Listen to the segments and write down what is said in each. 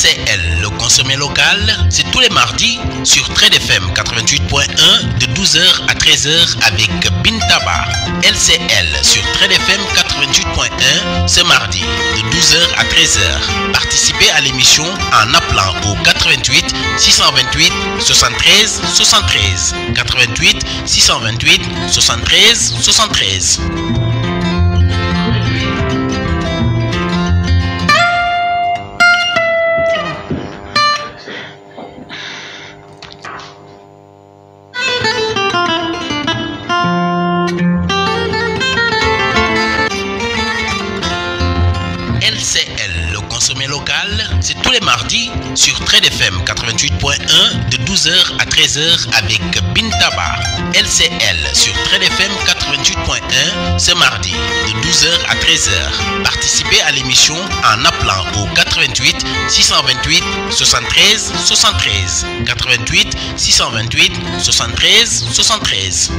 LCL, le consommé local, c'est tous les mardis sur Trade FM 88.1 de 12h à 13h avec Bintaba. LCL sur Trade FM 88.1 ce mardi de 12h à 13h. Participez à l'émission en appelant au 88 628 73 73. 88 628 73 73. LCL, le consommé local, c'est tous les mardis sur Trade FM 88.1 de 12h à 13h avec Bintaba. LCL sur Trade FM 88.1 ce mardi de 12h à 13h. Participez à l'émission en appelant au 88 628 73 73. 88 628 73 73.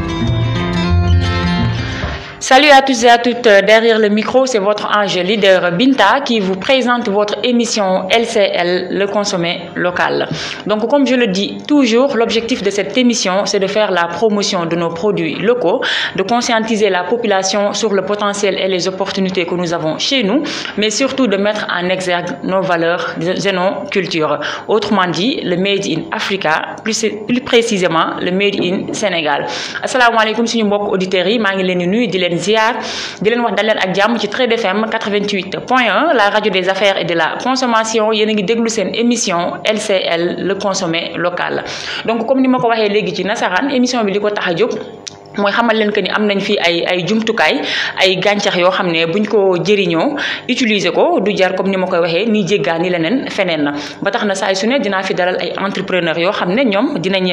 Salut à tous et à toutes, derrière le micro, c'est votre ange leader Binta qui vous présente votre émission LCL, le consommé local. Donc comme je le dis toujours, l'objectif de cette émission, c'est de faire la promotion de nos produits locaux, de conscientiser la population sur le potentiel et les opportunités que nous avons chez nous, mais surtout de mettre en exergue nos valeurs et nos cultures. Autrement dit, le Made in Africa, plus précisément le Made in Sénégal. Assalamu alaikum suñu mbokk auditeurs yi, maa ngi leen di nuyu di leen ziar di leen wax daleen ak jàmm ci Trade FM 88.1 la radio des affaires et de la consommation. yéen a ngi déglu seen émission LCL, le consommé local. Donc comme ni ma ko waxee léegi ci nasaraan, émission bi li ko tax a jóg mooy xamal leen que ni am nañ fi ay jumtukaay ay gàncax yoo xam ne buñ ko jëriñoo utiliser ko du jar comme ni ma koy waxee ni jéggaani leneen feneen na ba tax na saa su ne dinaa fi dalal ay entrepreneurs yoo xam ne ñoom dinañ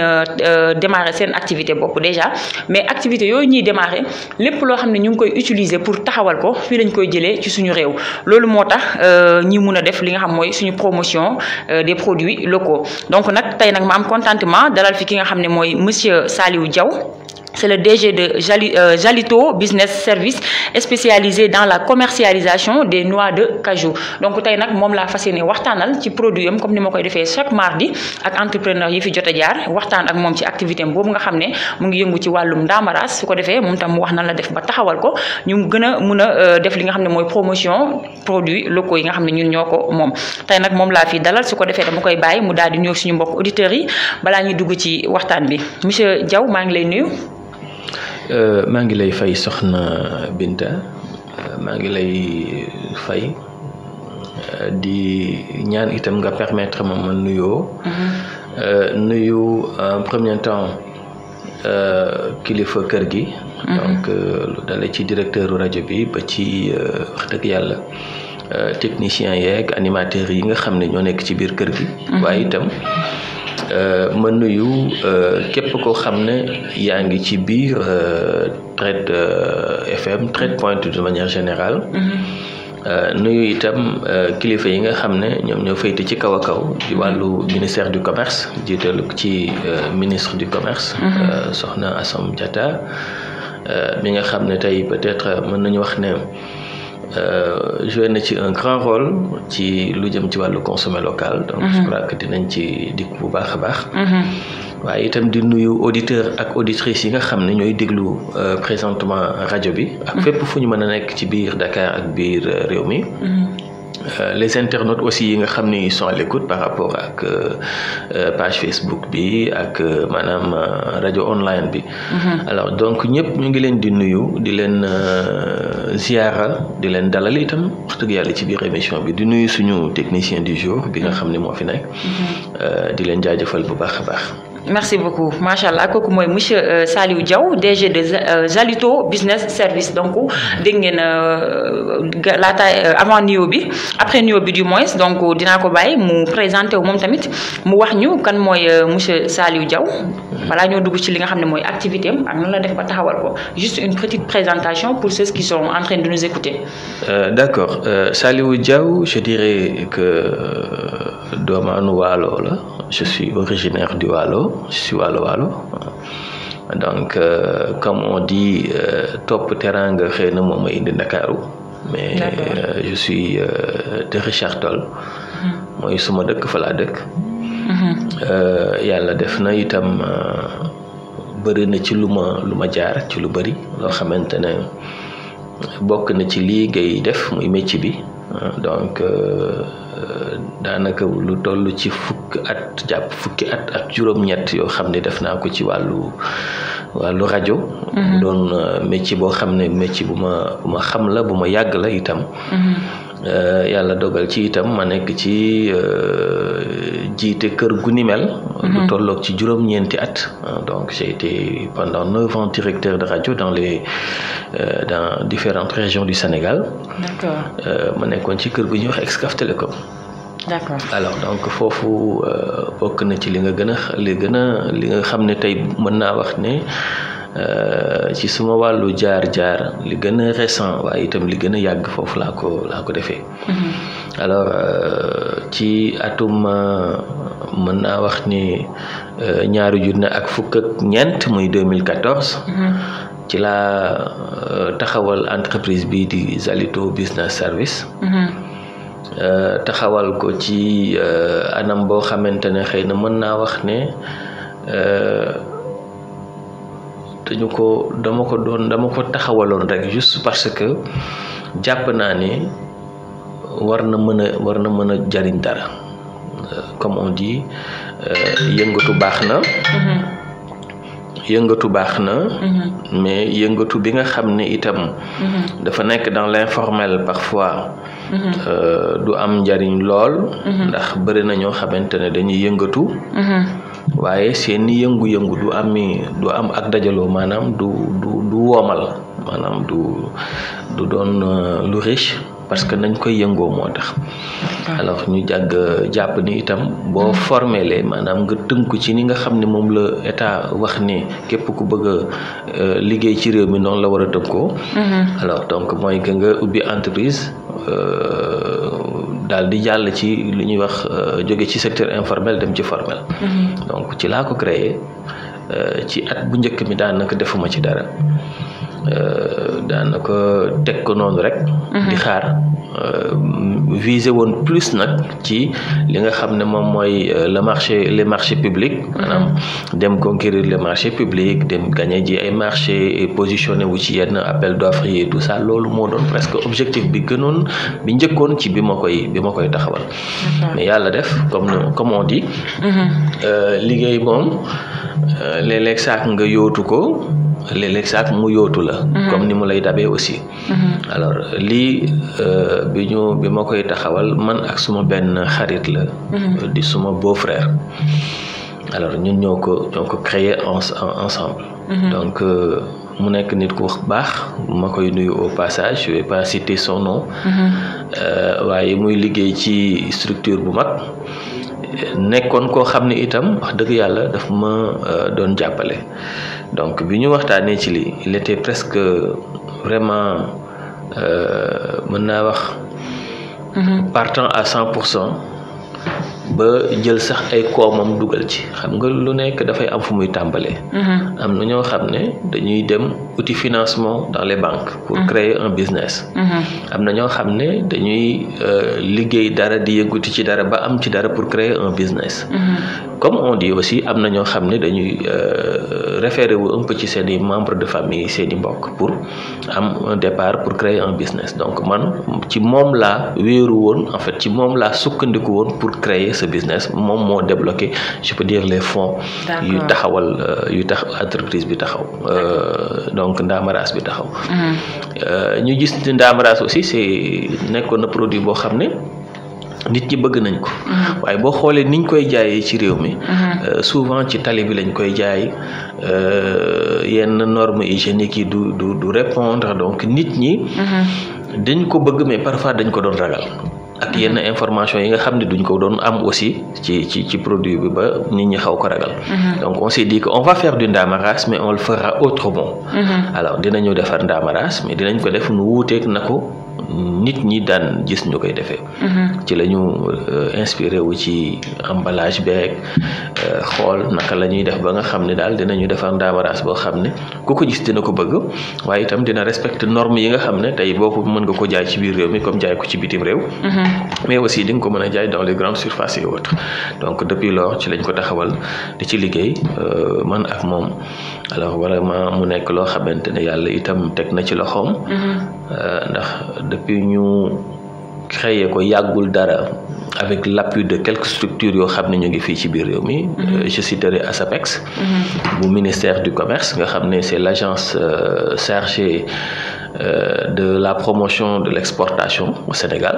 démarrer seen activité bopp déjà, mais activité yooyu ñuy démarrer lépp loo xam ne ñu ngi koy utiliser pour taxawal ko fii lañ koy jëlee ci suñu réew. loolu moo tax ñi mun a def li nga xam mooy suñu promotion des produits locaux. Donc nag tey nag ma am contentement dalal fi ki nga xam ne mooy monsieur Saliou Diaw. C'est le DG de Jalito Business Service spécialisé dans la commercialisation des noix de cajou. Donc tey nag moom laa fas yéene waxtaanal ci produit am comme ni ma koy defee chaque mardi ak entrepreneur yi fi jot a jaar waxtaan ak moom ci activité am boobu nga xam ne mu ngi yëngu ci wàllum ndaamaraas. su ko defee moom tam mu wax nan la def ba taxawal ko ñu gën a mun a def li nga xam ne mooy promotion produits locaux yi nga xam ne ñun ñoo ko moom. tey nag moom laa fi dalal, su ko defee dama koy bàyyi mu daal di nuyu suñu mbokk auditeurs yi balaa ñuy dugg ci waxtaan bi. Monsieur Diaw, maa ngi lay nuyu. maa ngi lay fay soxna Binta, maa ngi lay fay di ñaan itam nga permettre ma nuyoo. nuyu en premier temps kilifa kër gi. donc lu dale ci directeur rajo bi ba ci wax dëgg yàlla technicien yeeg animateurs yi nga xam ne ñoo nekk ci biir kër gi. waaye itam ma nuyu képp koo xam ne yaa ngi ci biir Trade FM, Trade Point de manière générale. nuyu itam kilifa yi nga xam ne ñoom ñoo féete ci kaw a kaw di wàllu ministère du commerce, jiital ci ministre du commerce soxna Assome Diatta mi nga xam ne tey peut-être mën nañu wax ne joué na ci un grand rôle ci lu jëm ci wàllu consommé local. Donc je crois que dinañ ci dikk bu baax a baax. waaye itam di nuyu auditeurs ak auditrices yi nga xam ne ñooy déglu présentement rajo bi ak fépp fu ñu mën a nekk ci biir Dakar ak biir réew mi. Les internautes aussi yi nga xam ni ils sont à l'écoute par rapport ak page Facebook bi ak maanaam rajo online bi. Alors donc ñëpp ñu ngi leen di nuyu di leen ziara di leen dalal itam wax dëgg yàlla ci biir émission bi di nuyu suñu technicien du jour bi nga xam ne moo fi nekk. di leen jaajëfal bu baax a baax. Merci beaucoup. Machallah, kooku mooy monsieur Saliou Diaw, DG de Jalito Business Service. Donc dégg ngeen laata avant nuyoo bi après nuyoo bi du moins donc dinaa ko bàyyi mu présenté wu moom tamit mu wax ñu kan mooy monsieur Saliou Diaw. balaa ñoo dugg ci li nga xam ne mooy activité am ak nan la def ba taxawal ko. Juste une petite présentation pour ceux qui sont en train de nous écouter. D'accord. Saliou Diaw, je dirais que doomaanu Waalo la. Je suis originaire du Waalo, je suis Waalo. Donc, comme on dit, top teranga xëy na moom a indi Ndakaaru, mais je suis de Richard Toll. mooy suma dëkk fa laa dëkk. yàlla def na itam bëri na ci lu ma jaar ci lu bëri loo xamante ne bokk na ci lii ngay def muy métier bi donc daanaka lu toll ci fukki at ak juróom-ñett yoo xam ne def naa ko ci wàllu rajo. mu doon métier boo xam ne métier bu ma xam la bu ma yàgg la itam. yàlla dogal ci itam ma nekk ci jiite kër gu ni mel. lu tolloog ci juróom-ñeenti at. donc j'ai été pendant 9 ans directeur de radio dans différentes régions du Sénégal. D'accord. ma nekkoon ci kër gu ñuy wax Excaf Télécom. D'accord. Alors donc foofu bokk na ci li nga xam ne tey mën naa wax ne ci suma wàllu jaar li gën a récent waaye itam li gën a yàgg foofu laa ko defee. Alors ci atum mën naa wax ni 2014 muy 2014. ci laa taxawal entreprise bi di Zalito Business Service. taxawal ko ci anam boo xamante ne xëy na mën naa wax ne dama ko taxawaloon rek juste parce que jàpp naa ne war na mën a jariñ dara comme on dit yëngatu baax na. mais yëngatu bi nga xam ne itam dafa nekk dans l'informel parfois du am njariñ lool. ndax bëri na ñoo xamante ne dañuy yëngatu. waaye seeni yëngu-yëngu du am ak dajaloo maanaam du woomal maanaam du doon lu riche parce que nañ koy yëngoo moo tax. alors ñu jàpp ni itam boo formé maanaam nga tënku ci ni nga xam ne moom la état wax ne képp ku bëgg a liggéey ci réew mi noonu la war a tënkoo. alors donc mooy que nga ubbi entreprise daal di jàll ci li ñuy wax jóge ci secteur informel dem ci formel. donc ci laa ko créé ci at bu njëkk mi daanaka defuma ci dara. daanaka teg ko noonu rek. di xaar visé woon plus nag ci li nga xam ne moom mooy les marchés publics. maanaam dem conquérir les marchés publics dem gagner ji ay marchés et positionné wu ci yenn appel d'offres yi et tout ça loolu moo doon presque objectif bi njëkkoon ci bi ma koy taxawal. mais yàlla def comme on dit. liggéey moom léeg-léeg saak nga yóotu ko. léeg-léeg saak mu yóotu la. comme ni mu lay dabee aussi. alors lii bi ma koy taxawal man ak suma benn xarit la. di suma beau-frère. alors ñun ñoo ko créé ensemble. donc mu nekk nit ku baax ma koy nuyu au passage je vais pas citer son nom. waaye muy liggéey ci structure bu mag. nekkoon koo xam ne itam wax dëgg yàlla daf ma doon jàppale. donc bi ñu waxtaanee ci lii il était presque vraiment mën naa wax. partant à 100%. ba jël sax ay koomam dugal ci xam nga lu nekk dafay am fu muy tàmbalee. am na ñoo xam ne dañuy dem uti financement dans les banques. pour créer un business. am na ñoo xam ne dañuy liggéey dara di yënguti ci dara ba am ci dara pour créer un business. comme on dit aussi am na ñoo xam ne dañuy référé wu un peu ci seeni membres de famille seeni mbokk pour am un départ pour créer un business donc man ci moom laa wéeru woon en fait ci moom laa sukkandiku woon pour créer ce business moom moo débloqué je peux dire les fonds. yu tax entreprise bi taxaw. donc Ndaamaraas bi taxaw. ñu gis ne Ndaamaraas aussi nekkoon na produit boo xam ne. nit ñi bëgg nañ ko. waaye boo xoolee niñ koy jaayee ci réew mi. souvent ci tali bi lañ koy jaay yenn normes hygiéniques yi du répondre donc nit ñi. dañ ko bëgg mais parfois dañ ko doon ragal. ak yenn information yi nga xam ne duñ ko doon am aussi ci produit bi ba nit ñi xaw ko ragal. donc on s'est dit que on va faire du Ndaamaraas mais on le fera autrement. alors dinañu defar Ndaamaraas mais dinañ ko def nu wuuteeg na ko. nit ñi daan gis ñu koy defee. ci la ñu inspiré wu ci emballage beeg xool naka la ñuy def ba nga xam ne daal dinañu defar Ndaamaraas boo xam ne ku ko gis dina ko bëgg waaye itam dina respecter normes yi nga xam ne tey boo ko mën nga ko jaay ci biir réew mi comme jaay ko ci bitim réew mais aussi di nga ko mën a jaay dans les grandes surfaces et autres donc depuis lors ci lañ ko taxawal di ci liggéey man ak moom alors vraiment mu nekk loo xamante ne yàlla itam teg na ci loxoom ndax depuis ñu créé ko yàggul dara avec l'appui de quelques structures yoo xam ne ñu ngi fii ci biir réew mi je citerai ASAPEX bu ministère du commerce nga xam ne c'est l'agence chargée de la promotion de l'exportation au Sénégal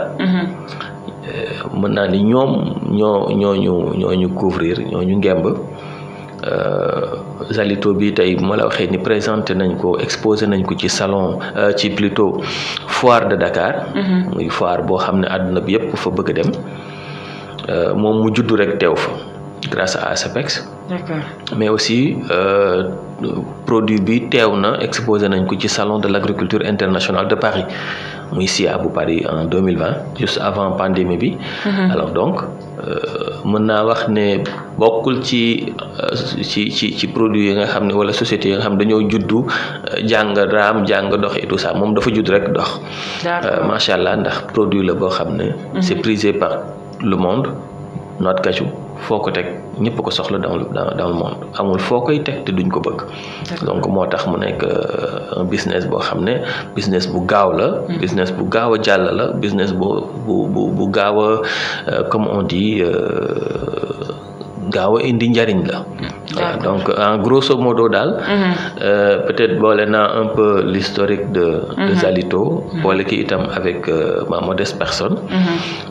mën naa ni ñoom ñooñu couvrir ñooñu ngemb Zalito bi tey moo la waxee ni présenté nañ ko exposé nañ ko ci salon ci plutôt foire de Dakar muy foire boo xam ne àdduna bi yépp fa bëgg a dem moom mu juddu rek teew fa grâce à ASAPEX. D'accord. Mais aussi produit bi teew na exposé nañ ko ci salon de l'agriculture internationale de Paris muy SIA bu Paris en 2020 juste avant pandémie bi. Alors donc mën naa wax ne bokkul ci produit yi nga xam ne wala société yi nga xam dañoo juddu jàng raam jàng dox et tout ça moom dafa judd rek dox. macha allah ndax produit la boo xam ne. c'est prisé par le monde noix de cajou foo ko teg ñëpp ko soxla dans le monde amul foo koy teg te duñ ko bëgg. donc moo tax mu nekk un business boo xam ne business bu gaaw la. business bu gaaw a jàll la business bu gaaw a comme on dit gaaw a indi njariñ la. Voilà, donc en grosso modo daal. Peut-être boole naa un peu l'historique de Zalito. boole ki itam avec ma modeste personne.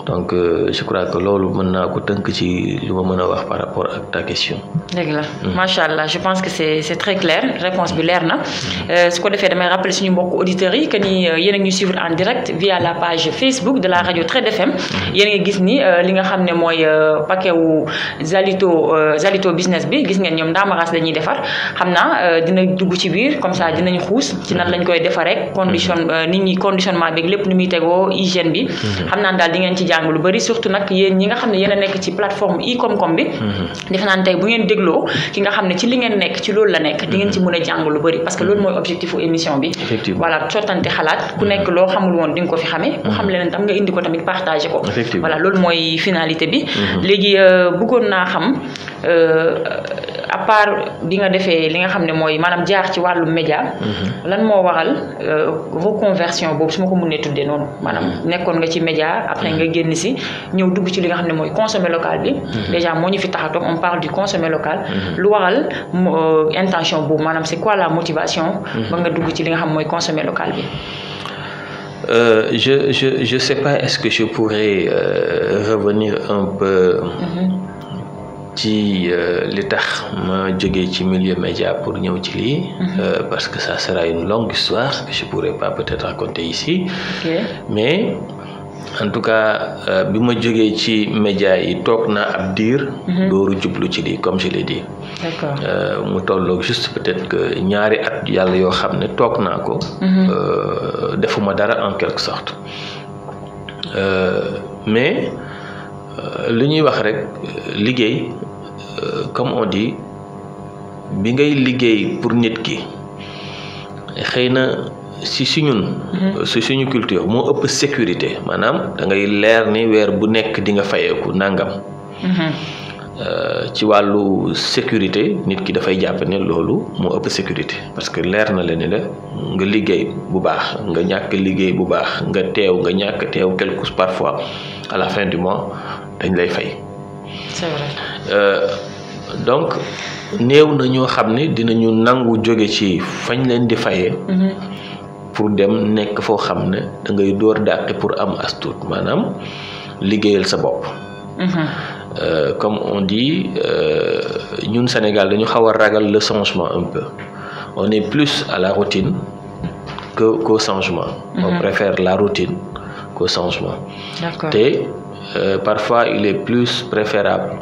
Donc je crois que loolu mën naa ko tënk ci li ma mën a wax par rapport ak ta question. dëgg la macha allah je pense que c'est très clair réponse bi leer na su ko defee damay rappeler suñu mbokku auditeurs yi que ni yéen a ngi suivre en direct via la page Facebook de la radio Trade FM yéen a ngi gis ni li nga xam ne mooy paquet wu Zalito business bi gis ngeen ñoom ndaamaraas dañuy defar xam naa dina dugg ci biir comme ça dinañ xuus ci nan lañ koy defaree nit ñi conditionnement bi lépp nu muy tegoo hygiène bi xam naa daal di ngeen ci jàng lu bari surtout nag yéen ñi nga xam ne yéen a nekk ci plateforme i-Komkom bi defe naa tey bu ngeen dégloo ki nga xam ne ci li ngeen nekk ci loolu la nekk di ngeen ci mën a jàng lu bari parce que loolu mooy objectif u émission bi voilà sottante xalaat ku nekk loo xamul woon di nga ko fi xamee ku xam leneen tam nga indi ko tamit partagé ko voilà loolu mooy finalité bi léegi bëggoon naa xam à part bi nga defee li nga xam ne mooy maanaam jaar ci wàllu média lan moo waral reconversion boobu su ma ko mënee tuddee noonu maanaam nekkoon nga ci média après nga génn si ñëw dugg ci li nga xam ne mooy consommer local bi déjà moo ñu fi tax a toog on parle du consommer local lu waral intention boobu maanaam c'est quoi la motivation ba nga dugg ci li nga xam mooy consommer local bi je sais pas est-ce que je pourrais revenir un peu ci li tax ma jógee ci milieu média pour ñëw ci lii parce que ça sera une longue histoire que je pourrais pas peut-être raconter ici mais en tout cas bi ma jógee ci média yi toog naa ab diir dooru jublu ci lii comme je l'ai dit mu tolloog juste peut-être que ñaari at yàlla yoo xam ne toog naa ko defuma dara en quelque sorte mais li ñuy wax rek liggéey comme on dit bi ngay liggéey pour nit ki xëy na si suñu culture moo ëpp sécurité maanaam da ngay leer ni weer bu nekk di nga fayeeku nangam ci wàllu sécurité nit ki dafay jàpp ne loolu moo ëpp sécurité parce que leer na la ni la nga liggéey bu baax nga ñàkk liggéey bu baax nga teew nga ñàkk teew quelque parfois à la fin du mois dañ lay fay. C'est vrai. Donc néew na ñoo xam ne dinañu nangu jóge ci fañ leen di fayee pour dem nekk foo xam ne da ngay door dàqe pour am as tuut maanaam liggéeyal sa bopp. Comme on dit ñun Sénégal dañu xaw a ragal le changement un peu on est plus à la routine qu'au changement. On préfère la routine qu'au changement. D'accord. Et parfois il est plus préférable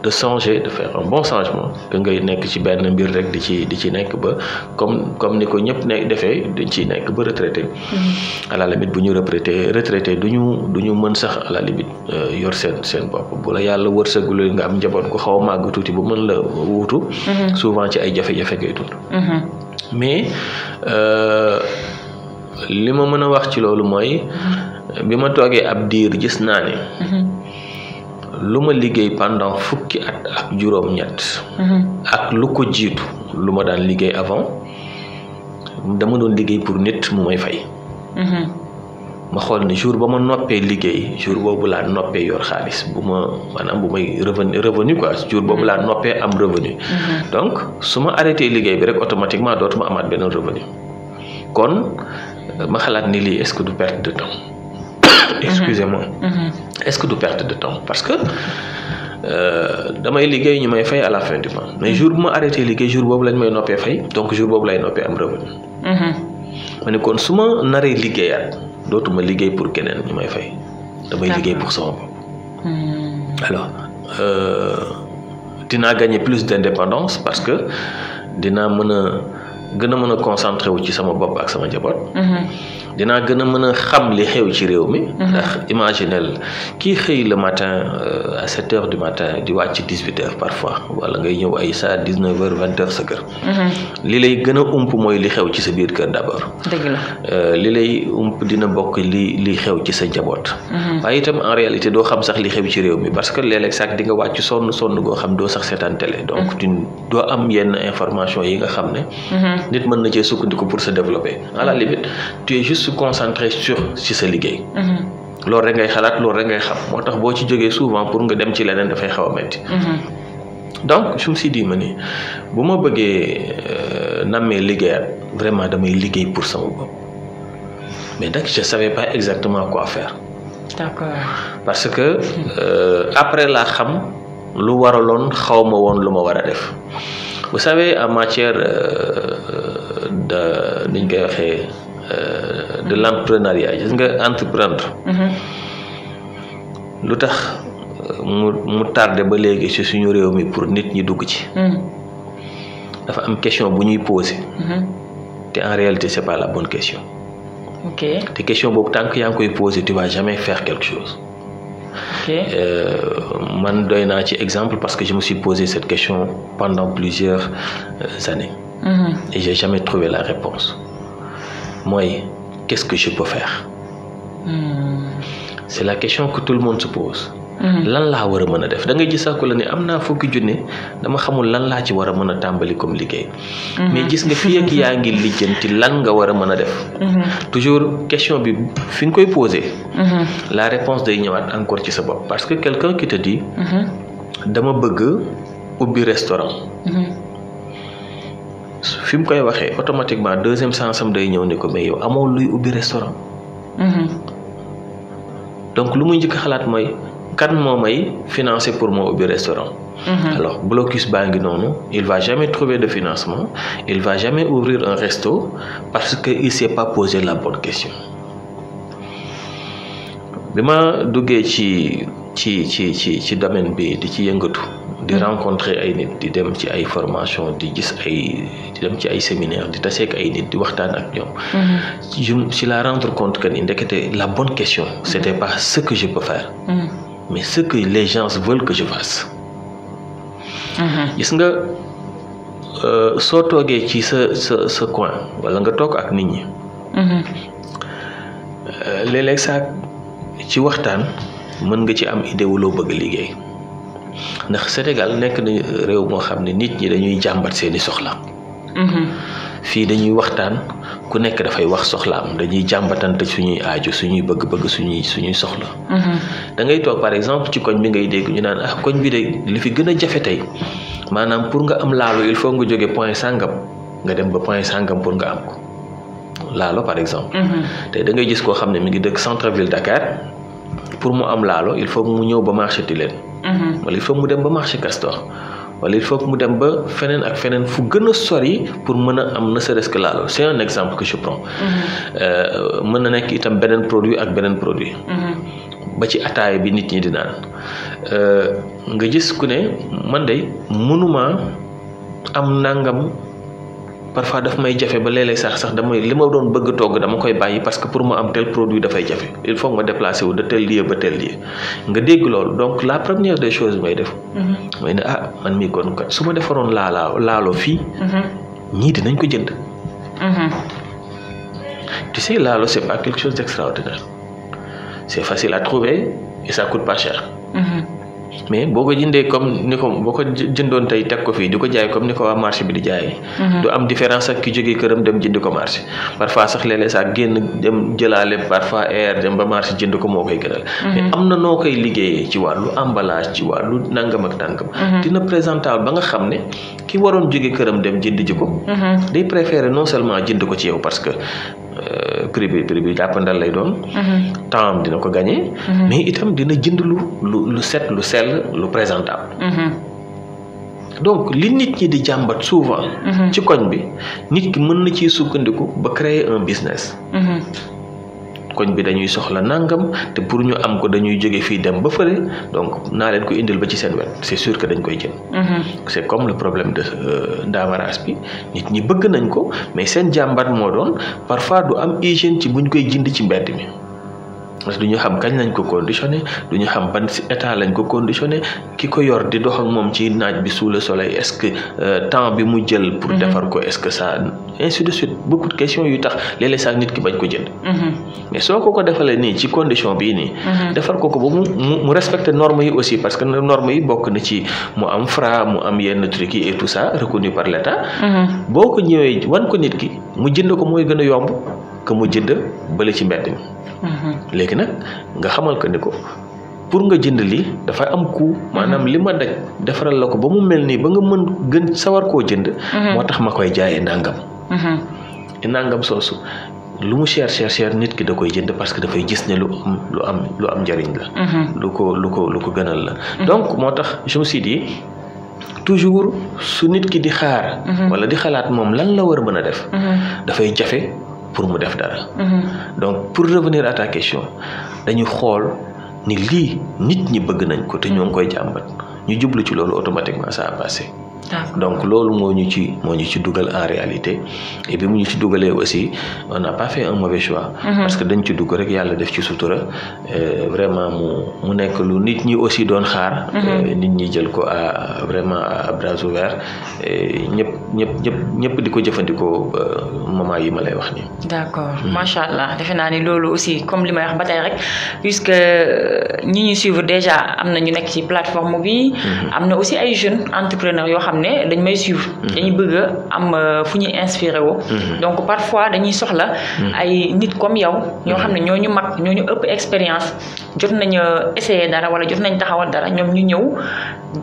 de changer de faire un bon changement que ngay nekk ci benn mbir rek di ci nekk ba comme ni ko ñëpp nekk defee dañ ciy nekk ba retraité. À la limite bu ñu retraité duñu mën sax à la limite yor seen bopp bu la yàlla wërsëgul nga am njaboot gu xaw a màgg tuuti bu mën la wuutu. souvent ci ay jafe-jafe ngay dund. mais li ma mën a wax ci loolu mooy bi ma toogee ab diir gis naa ne lu ma liggéey pendant fukki at ak juróom-ñett ak lu ko jiitu lu ma daan liggéey avant dama doon liggéey pour nit mu may fay ma xool ne jour ba ma noppee liggéey jour boobu laa noppee yor xaalis bu ma maanaam bu may revenu quoi jour boobu laa noppee am revenu donc su ma arrêté liggéey bi rek automatiquement dootuma amaat beneen revenu kon ma xalaat ni lii est-ce que du perte de temps excusez-moi est-ce que du perte de temps parce que damay liggéey ñu may fay à la fin du mois mais jour bu ma arrêté liggéey jour boobu lañ may noppee fay donc jour boobu lay noppee am revenu ma ne kon su ma naree liggéeyaat dootuma liggéey pour keneen ñu may fay damay liggéey pour sama bopp alors dinaa gagner plus d'indépendance parce que dinaa mën a gën a mën a concentré wu ci sama bopp ak sama njaboot dinaa gën a mën a xam li xew ci réew mi ndax imaginel kii xëy le matin à 7 heures du matin di wàcc 18 heures parfois wala ngay ñëw ay saa 19 heures 20 heures sa kër li lay gën a ump mooy li xew ci sa biir kër d'abord dëgg la li lay ump dina bokk li xew ci sa njaboot waaye itam en réalité doo xam sax li xew ci réew mi parce que léeg-léeg sax di nga wàcc sonn goo xam doo sax seetaan télé donc doo am yenn information yi nga xam ne nit mën na cee sukkandiku pour se développer à la limite tu es juste concentré sur ci sa liggéey loolu rek ngay xalaat loolu rek ngay xam moo tax boo ci jógee souvent pour nga dem ci leneen dafay xaw a metti donc je me suis dit ma ni bu ma bëggee nammee liggéeyaat vraiment damay liggéey pour sama bopp mais nag je savais pas exactement quoi faire d'accord parce que après laa xam lu waraloon xaw ma woon lu ma war a def vous savez en matière de niñ koy waxee de l'entrepreneuriat gis nga entreprendre lu tax mu tardé ba léegi ci suñu réew mi pour nit ñi dugg ci dafa am question bu ñuy poser te en réalité c'est pas la bonne question ok te question boobu tant que yaa ngi koy poser tu vas jamais faire quelque chose man doy naa ci exemple parce que je me suis posé cette question pendant plusieurs années et j'ai jamais trouvé la réponse mooy qu'est-ce que je peux faire c'est la question que tout le monde se pose lan laa war a mën a def da ngay gis sax ko la ne am naa fukki junne dama xamul lan laa ci war a mën a tàmbali comme liggéey mais gis nga fii ak yaa ngi lijjanti lan nga war a mën a def toujours question bi fi nga koy poser la réponse day ñëwaat encore ci sa bopp parce que quelqu'un qui te dit dama bëgg ubbi restaurant fi mu koy waxee automatiquement deuxième sens am day ñëw ne ko mais yow amoo luy ubbi restaurant donc lu muy njëkk xalaat mooy kan moo may financer pour moo ubbi restaurant alors blocus baa ngi noonu il va jamais trouver de financement il va jamais ouvrir un resto parce que il s'est pas posé la bonne question bi ma duggee ci domaine bi di ci yëngatu di rencontrer ay nit di dem ci ay formation di gis di dem ci ay séminaire di taseek ay nit di waxtaan ak ñoom je la rendre compte que ni ndekete la bonne question c'était pas ce que je peux faire mais ce que les gens veulent que je fasse gis nga soo toogee ci sa coin wala nga toog ak nit ñi léeg-léeg sax ci waxtaan mën nga ci am idée wu loo bëgg liggéey ndax Sénégal nekk na réew moo xam ne nit ñi dañuy jàmbat seeni soxla fii dañuy waxtaan ku nekk dafay wax soxlaam dañuy jàmbatante suñuy aaju suñuy bëgg-bëgg suñuy soxla da ngay toog par exemple ci koñ bi ngay dégg ñu naan koñ bi de li fi gën a jafe tey maanaam pour nga am laalo il faut nga jóge point sàngam nga dem ba point sàngam pour nga am ko laalo par exemple tey da ngay gis koo xam ne mi ngi dëkk centre ville Dakar pour mu am laalo il faut mu ñëw ba marché Tilène wala il faut mu dem ba marché Castor wala il faut que mu dem ba feneen ak feneen fu gën a sori pour mën a am ne serait-ce que laalo c'est un exemple que je prends mën na nekk itam beneen produit ak beneen produit ba ci ataaya bi nit ñi di naan nga gis ku ne man de mënuma am nangam parfois daf may jafe ba léeg-léeg sax damay li ma doon bëgg togg dama koy bàyyi parce que pour ma am tel produit dafay jafe il faut ma déplacer wu de tel lieu ba tel lieu nga dégg loolu donc la première des choses may def mooy ne man mii kon kat su ma defaroon laalo fii ñii dinañ ko jënd Tu sais, l'alo, c'est pas quelque chose d'extraordinaire. C'est facile à trouver et ça coûte pas cher. Mais boo ko jëndee comme ni ko boo ko jëndoon tey teg ko fii di ko jaay comme ni ko waa marché bi di jaayee. du am différence ak ki jógee këram dem jënd ko marché. parfois sax léeg-léeg sax génn dem jëlaale parfois air dem ba marché jënd ko moo koy gënal. mais am na noo koy liggéeyee ci wàllu emballage ci wàllu nangam ak nangam. dina présentable ba nga xam ne ki waroon jógee këram dem jënd ji ko. day préférer non seulement jënd ko ci yow parce que. prix bi jàppandal lay doon. temps dina ko gagné. mais itam dina jënd lu set lu sell lu présentable. donc li nit ñi di jàmbat souvent. ci koñ bi nit ki mën na ciy sukkandiku ba créer un business. koñ bi dañuy soxla nangam te pour ñu am ko dañuy jóge fii dem ba fële donc naa leen ko indil ba ci seen wet c'est sûr que dañ koy jël. c'est comme le problème de Ndaamaraas bi nit ñi bëgg nañ ko mais seen jàmbat moo doon parfois du am hygiène ci buñ koy jënd ci mbedd mi. parce que du ñu xam kañ lañ ko conditionné du ñu xam ban état lañ ko conditionné ki ko yor di dox ak moom ci naaj bi sous le soleil est-ce que temps bi mu jël. pour defar ko est-ce que ça ainsi de suite beaucoup de questions yu tax léeg-léeg sax nit ki bañ ko jënd. mais soo ko defalee nii ci condition bii nii. defar ko ba mu respecter normes yi aussi parce que normes yi bokk na ci mu am Fra mu am yenn trucs yi et tout ça reconnu par l'État. boo ko ñëwee wan ko nit ki mu jënd ko mooy gën a yomb que mu jënd bële ci mbedd mi. léegi nag nga xamal ko ni ko pour nga jënd lii dafa am coût maanaam li ma daj defaral la ko ba mu mel nii ba nga mën gën sawar koo jënd. moo tax ma koy jaayee nangam. nangam soosu lu mu cher nit ki da koy jënd parce que dafay gis ne lu am njariñ la. lu ko gënal la. donc moo tax je me suis dit toujours su nit ki di xaar. wala di xalaat moom lan la war a mën a def. dafay jafe. pour mu def dara. donc pour revenir à ta question dañu xool ni lii nit ñi bëgg nañ ko te ñoo ngi koy jàmbat ñu jublu ci loolu automatiquement ça a passé. donc loolu moo ñu ci dugal en réalité et bi mu ñu ci dugalee aussi on n'a pas fait un mauvais choix. parce que dañ ci dugg rek yàlla def ci sutura vraiment mu nekk lu nit ñi aussi doon xaar. nit ñi jël ko vraiment à bras ouverts ñëpp di ko jëfandikoo moment yi ma lay wax nii. d'accord macha allah defe naa ni loolu aussi comme li may wax ba tey rek puisque ñi ñuy suivre déjà am na ñu nekk ci plateforme bi. am na aussi ay jeunes entrepreneurs yoo xam ne dañ may suivre. dañuy bëgg a am fu ñuy inspiré woo. donc parfois dañuy soxla ay nit comme yow ñoo xam ne ñoo ñu mag ñoo ñu ëpp expérience jot nañu essayer dara wala jot nañ taxawal dara ñoom ñu ñëw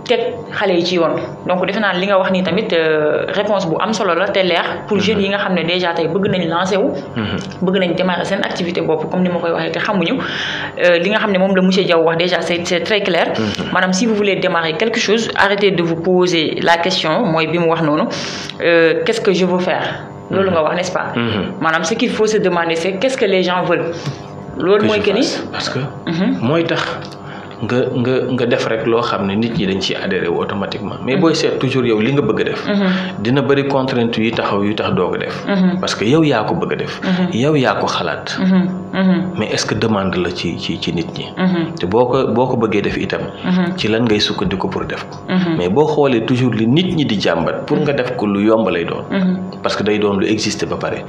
teg xale yi ci yoon donc defe naa li nga wax nii tamit réponse bu am solo la te leer pour jeunes yi nga xam ne déjà tey bëgg nañ lancer wu. bëgg nañ démarrer seen activité bopp comme ni ma koy waxee te xamuñu li nga xam ne moom la monsieur Diaw wax déjà c'est très clair. maanaam si vous voulez démarrer quelque chose arrêtez de vous poser la question mooy bi mu wax noonu qu'est-ce que je veux faire loolu nga wax n'est-ce pas. maanaam ce qu'il faut se demander c'est qu'est-ce que les gens veulent. loolu mooy que ni parce que mooy tax nga def rek loo xam ne nit ñi dañ ci adhéré wu automatiquement mais booy seet toujours yow li nga bëgg a def. dina bëri contrainte yu tax doo ko def. parce que yow yaa ko bëgg a def. yow yaa ko xalaat. mais est-ce que demande la ci nit ñi. te boo ko bëggee def itam. ci lan ngay sukkandiku pour def ko. mais boo xoolee toujours li nit ñi di jàmbat pour nga def ko lu yomb lay doon. parce que day doon lu exister ba pare.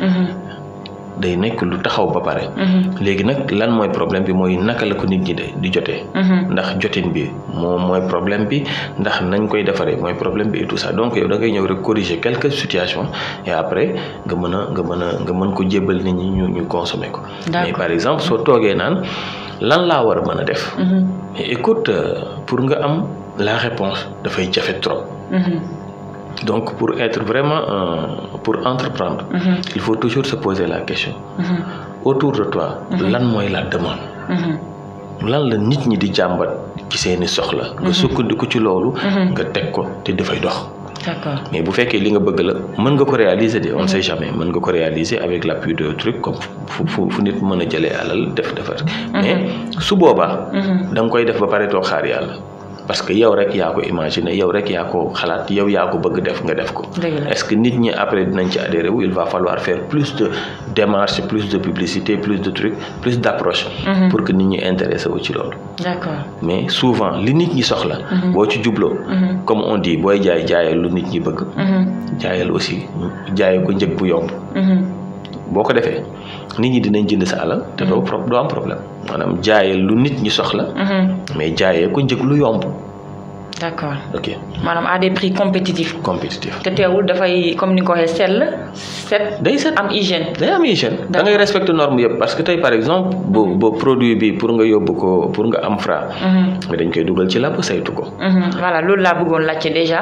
day nekk lu taxaw ba pare. léegi nag lan mooy problème bi mooy naka la ko nit ñi di jotee. ndax jotin bi moom mooy problème bi ndax nañ koy defaree mooy problème bi et tout ça donc yow da ngay ñëw rek corriger quelques situations et après nga mën ko jébbal nit ñi ñu consommer ko. mais par exemple soo toogee naan lan laa war a mën a def. mais écoute pour nga am la réponse dafay jafe trop. Donc, pour être vraiment, pour entreprendre, il faut toujours se poser la question. Autour de toi, lan mooy la demande. lan la nit ñi di jàmbat ci seeni soxla. nga sukkandiku ci loolu. nga teg ko te dafay dox. D'accord. Mais bu fekkee li nga bëgg la mën nga ko réaliser on ne sait jamais mën nga ko réaliser avec l'appui de trucs comme fu nit mën a jëlee alal defar. mais su boobaa. da nga koy def ba pare toog xaar yàlla. parce que yow rek yaa ko imaginer yow rek yaa ko xalaat yow yaa ko bëgg def nga def ko. Est-ce que nit ñi après dinañ ci adhérer wu il va falloir faire plus de démarches plus de publicité plus de trucs plus d'approche pour que nit ñi intéressé wu ci loolu. D'accord. Mais souvent li nit ñi soxla. boo ci jubloo. comme on dit booy jaayal lu nit ñi bëgg. jaayal aussi jaay ko njëg bu yomb. boo ko defee nit ñi dinañ jënd sa alal te doo am problème maanaam jaayal lu nit ñi soxla. mais jaayee ko njëg lu yomb. D'accord. Ok. Maanaam à des prix compétitifs. te teewul dafay comme ni ko waxee set. day set am hygiène. day am hygiène. da ngay respecter norme yëpp parce que tey par exemple bo produit bi pour nga yóbbu ko pour nga am Fra. mais dañ koy dugal ci làpp saytu ko. voilà loolu laa bëggoon laajte déjà.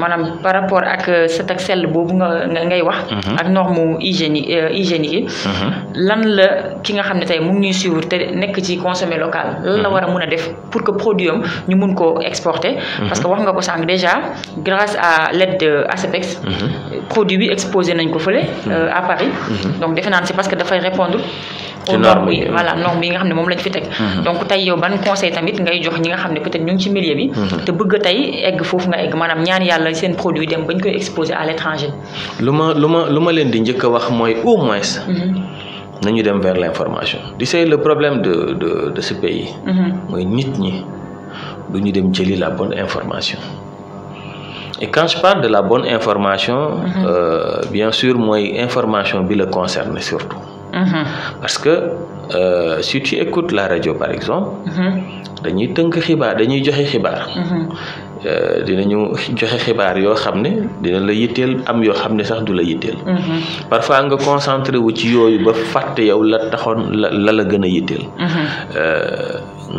maanaam par rapport ak set ak sell boobu ngay wax. ak norme hygiénique yi. lan la ki nga xam ne tey mu ngi ñuy suivre te nekk ci consommer local. lan la war a mun a def pour que produit am ñu mun koo exporter. parce que wax nga ko sànq déjà grâce à l'aide de ASEPEX. produit bi exposé nañ ko fële à Paris. donc defe naa c'est parce que dafay répondre aux normes yi voilà normes yi nga xam ne moom lañ fi teg. donc tey yow ban conseil tamit ngay jox ñi nga xam ne peut-être ñu ngi ci milieu bi. te bëgg tey egg foofu nga egg maanaam ñaan yàlla seen produit dem bañ koy exposé à l'étranger. lu ma leen di njëkk a wax mooy au moins. nañu dem vers l'information. c'est le problème de ce pays. mooy nit ñi. du ñu dem jëli la bonne information et quand je parle de la bonne information bien sûr mooy information bi la concerne surtout parce que si tu écoutes la radio par exemple dañuy tënk xibaar dañuy joxe xibaar dinañu joxe xibaar yoo xam ne dina la yitteel am yoo xam ne sax du la yitteel parfois nga concentré wu ci yooyu ba fàtte yow la taxoon la gën a yitteel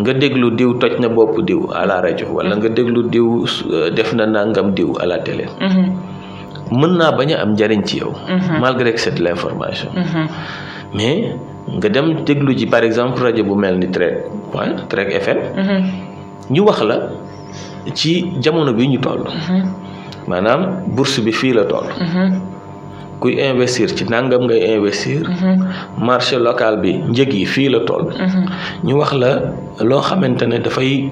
nga déglu diw toj na bopp diw à la rajo wala nga déglu diw def na nangam diw à la télé mën naa bañ a am njariñ ci yow malgré que c'est de l'information mais nga dem déglu ji par exemple rajo bu mel ni Trek FM ñu wax la ci jamono bi ñu toll maanaam bourse bi fii la toll kuy investir ci nangam ngay investir marché local bi njëg yi fii la toll ñu wax la loo xamante ne dafay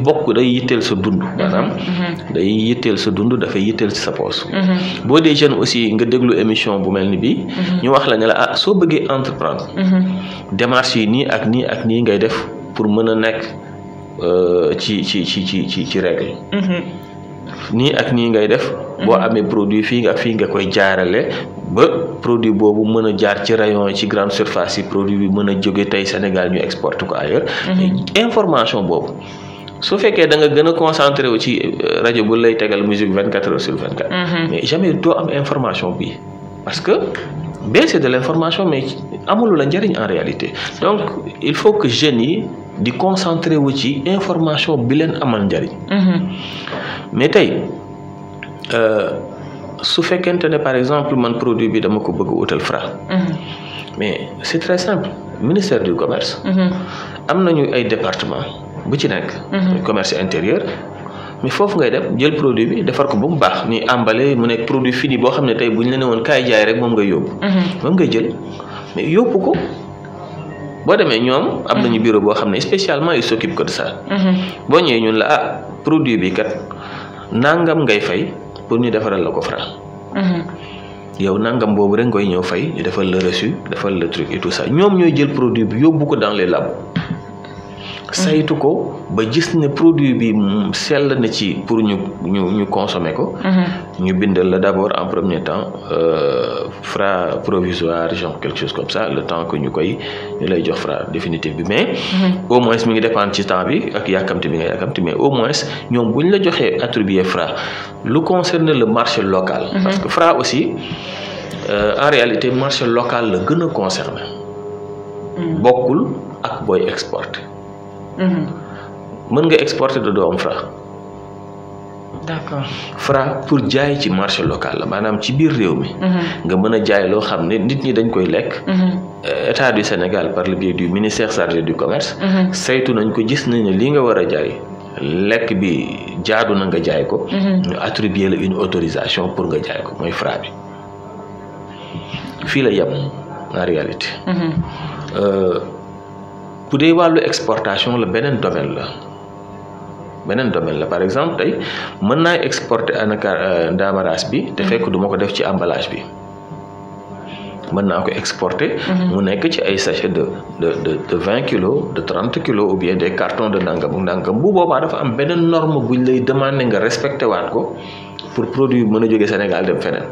bokk day yitteel sa dund maanaam day yitteel sa dund dafay yitteel ci sa poos boo dee jeune aussi nga déglu émission bu mel ni bii ñu wax la ne la soo bëggee entreprendre démarche yi nii ak nii ngay def pour mën a nekk ci règle nii ak nii ngay def boo amee produit fii nga koy jaarale ba produit boobu mën a jaar ci rayon yi ci grande surface yi produit bi mën a jóge tey Sénégal ñu exporte ko ailleurs information boobu su fekkee da nga gën a concentré wu ci rajo bu lay tegal musique 24 heures sur 24 mais jamais doo am information bi parce que c'est de l'information mais amulu la njëriñ en réalité donc il faut que jeunes yi di concentré wu ci information bi leen amal njëriñ mais tey su fekkente ne par exemple man produit bi dama ko bëgg utal Fra mais c'est très simple ministère du commerce am nañu ay département bu ci nekk commerce intérieur mais foofu ngay dem jël produit bi defar ko ba mu baax ni emballé mu nekk produit fini boo xam ne tey bu ñu la ne woon kaay jaay rek moom ngay yóbbu moom ngay jël mais yóbbu ko boo demee ñoom am nañu bureau boo xam ne spécialement il s'occupe que de ça boo ñëwee ñun la produit bi kat nangam ngay fay pour ñu defaral la ko Fra yow nangam boobu rek ngoy ñëw fay ñu defal le reçu defal le truc et tout ça ñoom ñooy jël produit bi yóbbu ko dans les labos saytu ko ba gis ne produit bi sell na ci pour ñu consommer ko ñu bindal la d'abord en premier temps Fra provisoire genre quelque chose comme ça le temps que ñu lay jox Fra définitif bi mais au moins mi ngi dépendre ci temps bi ak yàkkamti bi nga yàkkamti mais au moins ñoom buñ la joxee attribuer Fra lu concerne le marché local parce que Fra aussi en réalité marché local la gën a concerné bokkul ak booy exporter mën nga exporter de doo am Fra d'accord Fra pour jaay ci marché local la maanaam ci biir réew mi nga mën a jaay loo xam ne nit ñi dañ koy lekk état du Sénégal par le biais du ministère chargé du commerce saytu nañ ko gis nañ ne li nga war a jaay lekk bi jaadu na nga jaay ko ñu attribuer la une autorisation pour nga jaay ko mooy Fra bi fii la yem en réalité bu dee wàllu exportation la beneen domaine la beneen domaine la. Par exemple tey mën naa exporter ndaamaraas bi te fekk du ma ko def ci emballage bi. mën naa ko exporter. mu nekk ci ay sachet de 20 kilos de 30 kilos ou bien des cartons de nangam bu boobaa dafa am beneen norme buñ lay demander nga respecté waat ko pour produit mën a jóge Sénégal dem feneen.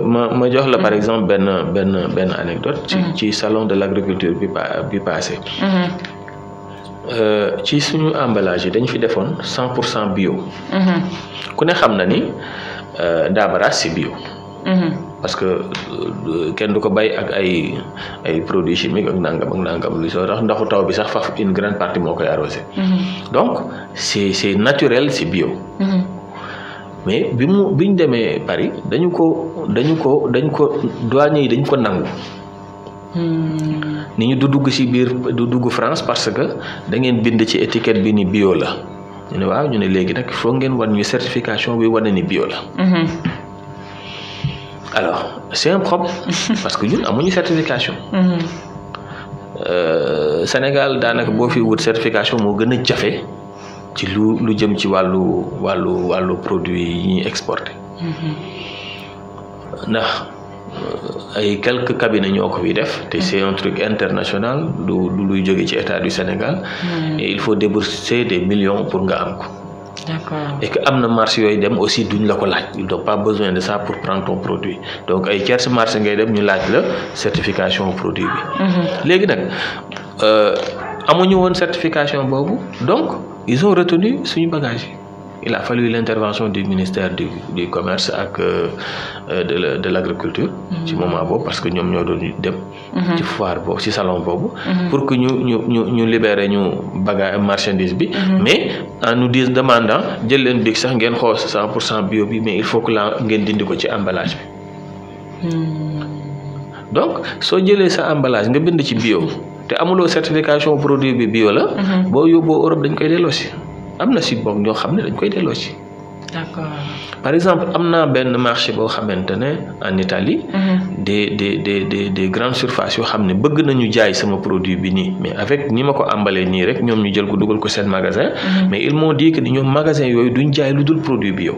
ma jox la par exemple benn anecdote ci salon de l'agriculture bi passé. ci suñu emballage yi dañu fi defoon 100% bio. ku ne xam na ni ndaamaraas c'est bio. parce que kenn du ko bay ak ay produits chimiques ak nangam lu soo tax ndaxu taw bi sax faf une grande partie moo koy arrosé. donc c'est naturel, c'est bio. mais biñ demee Paris dañ ko douanier yi dañ ko nangu. ni ñu du dugg France parce que da ngeen bind ci étiquette bi ni bio la ñu ne waaw ñu ne léegi nag foog ngeen wan ñu certification bi wane ni bio la. alors c'est un problème parce que ñun amuñu certification. Sénégal daanaka boo fi wut certification moo gën a jafe ci lu jëm ci wàllu produit yi ñuy exporté. ndax ay quelques cabinets ñoo ko fi def te c'est un truc international du luy jóge ci état du Sénégal. et il faut débourser des millions pour nga am ko. D'accord. Et que am na marché yooyu dem aussi duñ la ko laaj ils n'ont pas besoin de ça pour prendre ton produit donc ay tierce marché ngay dem ñu laaj la certification produit bi. léegi nag amuñu woon certification boobu donc ils ont retenu suñu bagage yi. Il a fallu l'intervention du ministère du commerce ak de l'agriculture ci moment boobu parce que ñoom ñoo doon dem ci foire boobu ci salon boobu pour que ñu libérer ñu bagage marchandise bi mais en nous demandant jël leen big sax ngeen xool 100% bio bi mais il faut que ngeen dindi ko ci emballage bi. donc soo jëlee sa emballage nga bind ci bio te amuloo certification produit bi bio la boo yóbboo Europe dañ koy delloosi. am na si boog ñoo xam ne dañ koy delloo ci. D'accord. Par exemple am na benn marché boo xamante ne en Italie. des grandes surfaces yoo xam ne bëgg nañu jaay sama produit bi nii mais avec ni ma ko embalee nii rek ñoom ñu jël ko dugal ko seen magasin. mais ils m'ont dit que ni ñoom magasin yooyu duñ jaay lu dul produit bio.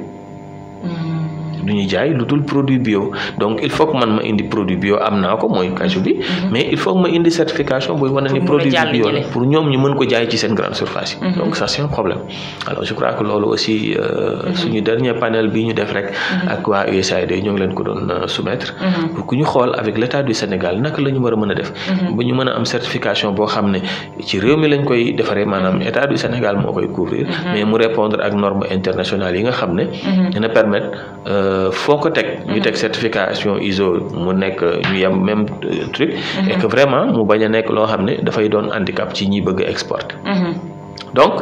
duñu jaay lu dul produit bio donc il faut que man ma indi produit bio am naa ko mooy caju bi mais il faut que ma indi certification buy wane ni produit bio la pour ñoom ñu mën ko jaay ci seen grande surface yi. donc ça c'est un problème. alors je crois que loolu aussi suñu dernier panel bi ñu def rek ak waa USAID ñoo ngi leen ko doon soumettre pour que ñu xool avec l'état du Sénégal naka la ñu war a mën a def ba ñu mën a am certification boo xam ne ci réew mi lañ koy defaree maanaam état du Sénégal moo koy couvrir mais mu répondre ak normes internationales yi nga xam ne dina permettre foo ko teg ñu teg certification ISO mu nekk ñu yem même truc et que vraiment mu bañ a nekk loo xam ne dafay doon handicap ci ñi bëgg a exporter. donc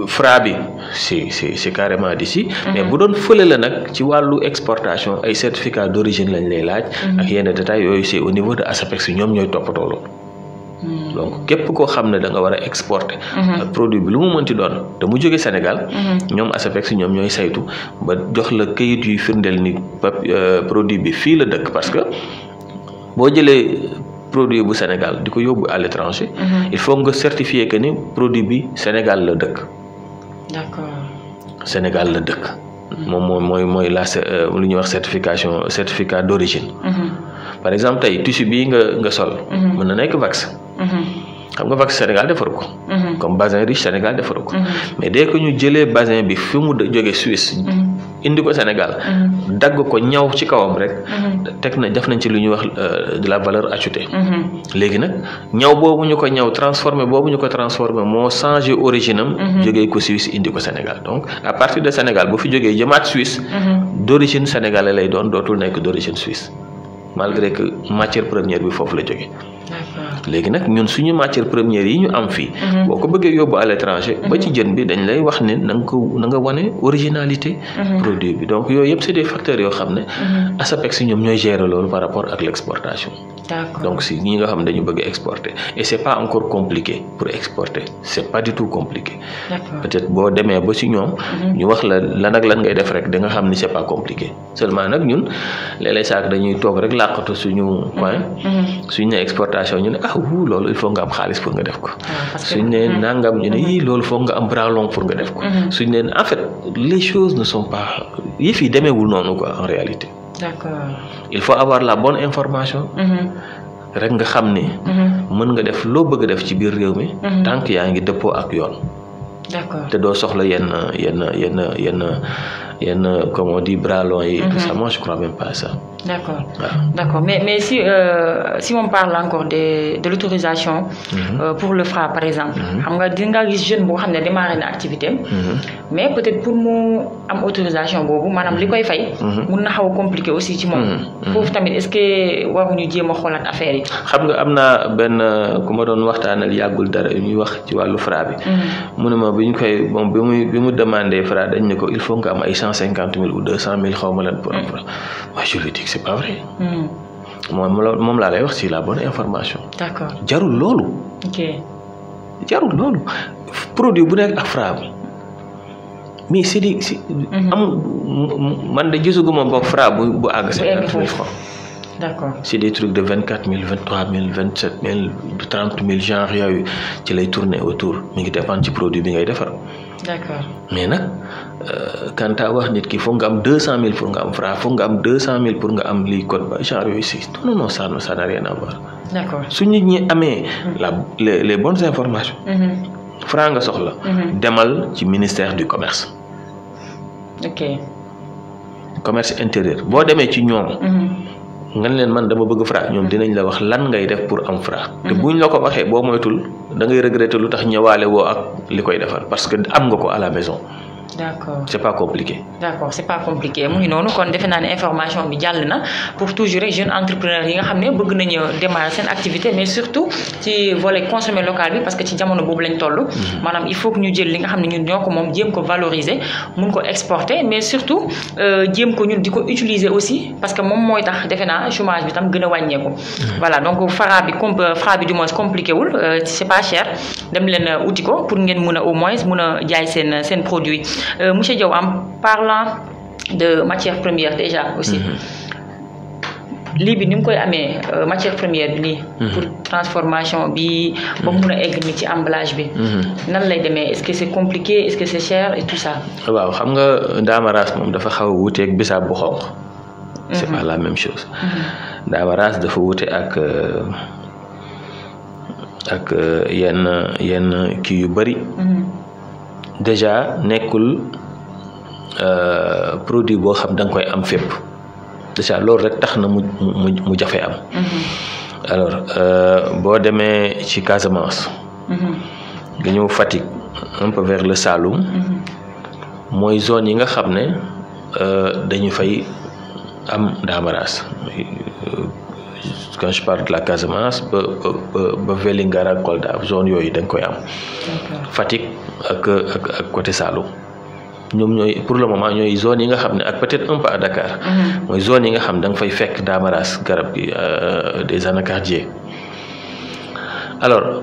Fra bi c'est carrément d'ici mais bu doon fële la nag ci wàllu exportation ay certificat d'origine lañ lay laaj ak yenn détails yooyu c'est au niveau de ASAPEX ñoom ñooy toppatoo loolu. donc képp koo xam ne da nga war a exporter produit bi lu mu mënti doon te mu jóge Sénégal ñoom ASAPEX ñoom ñooy saytu ba jox la këyit yuy firndeel ni produit bi fii la dëkk parce que boo jëlee produit bu Sénégal di ko yóbbu à l'étranger il faut nga certifier que ni produit bi Sénégal la dëkk. D'accord. Sénégal la dëkk moom mooy la lu ñuy wax certificat d'origine. par exemple tey tissu bii nga sol mën na nekk Vax. xam nga Vax Sénégal defaru ko. comme Bazin Riche Sénégal defaru ko. mais dès que ñu jëlee Bazin bi fi mu jóge Suisse. indi ko Sénégal. dagg ko ñaw ci kawam rek. def nañ ci lu ñuy wax de la valeur ajoutée. léegi nag ñaw boobu ñu ko ñaw transformé moo changé origine am. jógee ko Suisse indi ko Sénégal donc à partir de Sénégal bu fi jógee jëmaat Suisse. d'origine sénégalais lay doon dootul nekk d'origine suisse. malgré que matière première bi foofu la jóge. léegi nag ñun suñu matière première yi ñu am fii. boo ko bëggee yóbbu à l'étranger. ba ci jën bi dañ lay wax ne na nga wane originalité. produit bi donc yooyu yëpp c'est des facteurs yoo xam ne. ASAPEX ñoom ñooy gérer loolu par rapport ak l'exportation. D'accord. donc si ñi nga xam ne dañu bëgg exporter et c'est pas encore compliqué pour exporter c'est pas du tout compliqué. peut-être boo demee ba ci ñoom. ñu wax la lan ak lan ngay def rek da nga xam ni c'est pas compliqué seulement nag ñun léeg-léeg saak dañuy toog rek làqatu suñu coin. suñu ne exportation ñu ne loolu il faut nga am xaalis pour nga def ko suñ ne nangam ñu ne yii loolu foog nga am bras long pour nga def ko suñ ne en fait les choses ne sont pas yëf yi demeewul noonu quoi en réalité. D'accord. Il faut avoir la bonne information. rek nga xam ni mën nga def loo bëgg a def ci biir réew mi tant que yaa ngi dëppoo ak yoon. D'accord. te doo soxla yenn comme on dit bras longs yi tout ça moi je crois même pas à ça. D'accord. D'accord. Mais si on parle encore de l'autorisation pour le Fra par exemple. xam nga di nga gis jeune boo xam ne démarré na activité mais peut-être pour mu am autorisation boobu maanaam li koy fay. mun na xaw a compliqué aussi ci moom. foofu tamit est-ce que waruñu jéem a xoolaat affaire yi. xam nga am naa benn ku ma doon waxtaanal yàggul dara ñuy wax ci wàllu Fra bi. mu ne ma bi ñu koy bon bi mu demandé Fra dañ ne ko il faut nga am ay 150 000 ou 200 000 xaw ma leen pour am Fra. moi je lui dis que c'est pas vrai. moom laa lay wax si la bonne information. D'accord. jarul loolu. ok. jarul loolu produit bu nekk ak Fra bi mais c'est di si. man de gisuguma bokk Fra bu àgg 50 000 francs. D'accord. c'est des trucs de 24 000 23 000 27 000 30 000 genre yooyu ci lay tourner autour mi ngi dépendre ci produit bi ngay defar. D'accord. mais nag quand ta wax nit ki foog nga am 200 000 pour nga am Fra foog nga am 200 000 pour nga am lii code ba genre yooyu si non ça n'a rien à voir. D'accord. su nit ñi amee les bonnes informations. Fra nga soxla. demal ci ministère du commerce. ok. commerce intérieur boo demee ci ñoom. nga leen man dama bëgg Fra ñoom dinañ la wax lan ngay def pour am Fra. te buñ la ko waxee boo moytul da ngay regretter lu tax ñëwaale woo ak li koy defar parce que am nga ko à la maison. D'accord. C'est pas compliqué. D'accord, c'est pas compliqué mu ngi noonu kon defe naa ne information bi jàll na pour toujours rek jeune entrepreneur yi nga xam ne bëgg nañu démarrer seen activité mais surtout ci volet consommer local bi parce que ci jamono boobu lañ toll. maanaam il faut que ñu jël li nga xam ne ñun ñoo ko moom jéem ko valoriser mun ko exporter mais surtout jéem ko ñun di ko utiliser aussi parce que moom mooy tax defe naa chômage bi tam gën a wàññeeku. voilà donc Fra bi du moins compliqué wul c'est pas cher dem leen uti ko pour ngeen mun a au moins mun a jaay seen produit. Monsieur Diaw, en parlant de matière première déjà aussi, lii bi ni mu koy amee matière première bi nii. pour transformation bi ba mun a egg ni ci emballage bi. nan lay demee est-ce que c'est compliqué est-ce que c'est cher et tout ça. waaw xam nga Ndaamaraas moom dafa xaw a wuuteeg bisaab bu xonq. c'est pas la même chose. Ndaamaraas dafa wuute ak yenn kii yu bari. déjà nekkul produit boo xam da nga koy am fépp déjà loolu rek tax na mu jafe am. alors boo demee ci Casamance. nga ñëw Fatick un peu vers le Saloum. mooy zone yi nga xam ne dañu fay am Ndaamaraas quand je parle de la Casamance ba Vélingara Kolda zone yooyu da nga koy am. Fatick ak côté Saloum ñoom ñooy pour le moment ñooy zone yi nga xam ne ak peut-être un peu à Dakar. mooy zone yi nga xam da nga fay fekk Ndaamaraas garab gi des anacardiers. alors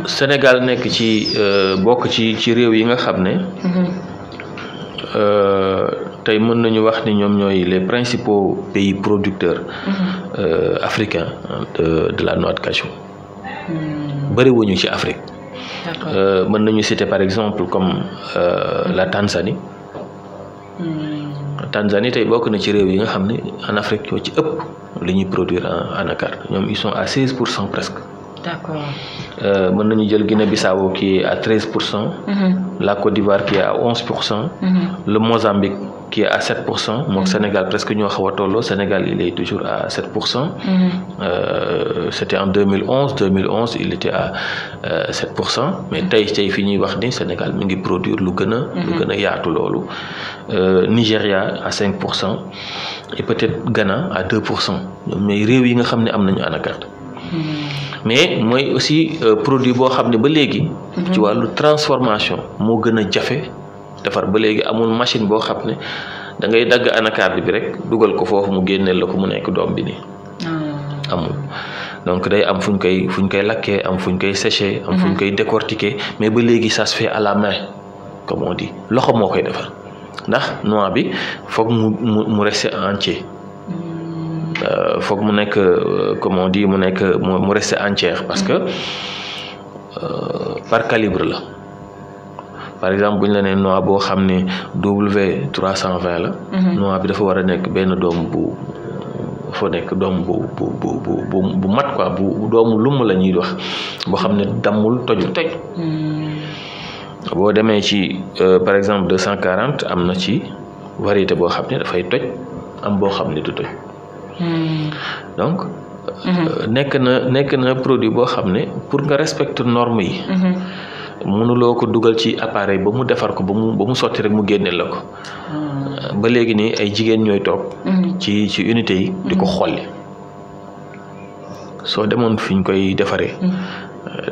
Sénégal nekk ci bokk ci réew yi nga xam ne. tey mën nañu wax ni ñoom ñooy les principaux pays producteurs africains de la noix de cajou. bëriwuñu ci Afrique. mën nañu citer par exemple comme la Tanzanie. Tanzanie tey bokk na ci réew yi nga xam ne en Afrique yoo ci ëpp li ñuy produire en anacarde ñoom ils sont à 16% presque. D'accord. mën nañu jël Guinée-Bissau qui est à 13%. La Côte d'Ivoire qui est à 11%. Le Mozambique qui est à 7%. moom Sénégal presque ñoo xaw a tolloo Sénégal il est toujours à 7%. C'était en 2011 il était à 7%. mais tey fi ñuy wax ni Sénégal mi ngi produire lu gën a yaatu loolu. Nigéria à 5% et peut-être Ghana à 2%. mais réew yi nga xam ne am nañu anacarde. mais mooy aussi produit boo xam ne ba léegi. ci wàllu transformation moo gën a jafe defar ba léegi amul machine boo xam ne da ngay dagg anacarde bi rek dugal ko foofu mu génneel la ko mu nekk doom bi nii. amul donc day am fuñ koy lakkee am fuñ koy sécher. am fuñ koy décortiquer mais ba léegi ça se fait à la main comme on dit loxo moo koy defar ndax noix bi foog mu rester entier. foog mu nekk comme on dit mu nekk mu rester entière parce que par calibre la. Par exemple bu ñu la nee noix boo xam ne W320 la. noix bi dafa war a nekk benn doom bu foo nekk doom bu mat quoi bu doomu lumm la ñuy wax boo xam ne dammul tojul. boo demee ci par exemple 240 am na ci variété boo xam ne dafay toj am boo xam ne du toj. donc. nekk na produit boo xam ne pour nga respecter normes yi. mënuloo ko dugal ci appareil ba mu defar ko ba mu sotti rek mu génneel la ko. ba léegi nii ay jigéen ñooy toog. ci unité yi di ko xolli. soo demoon fi ñu koy defaree.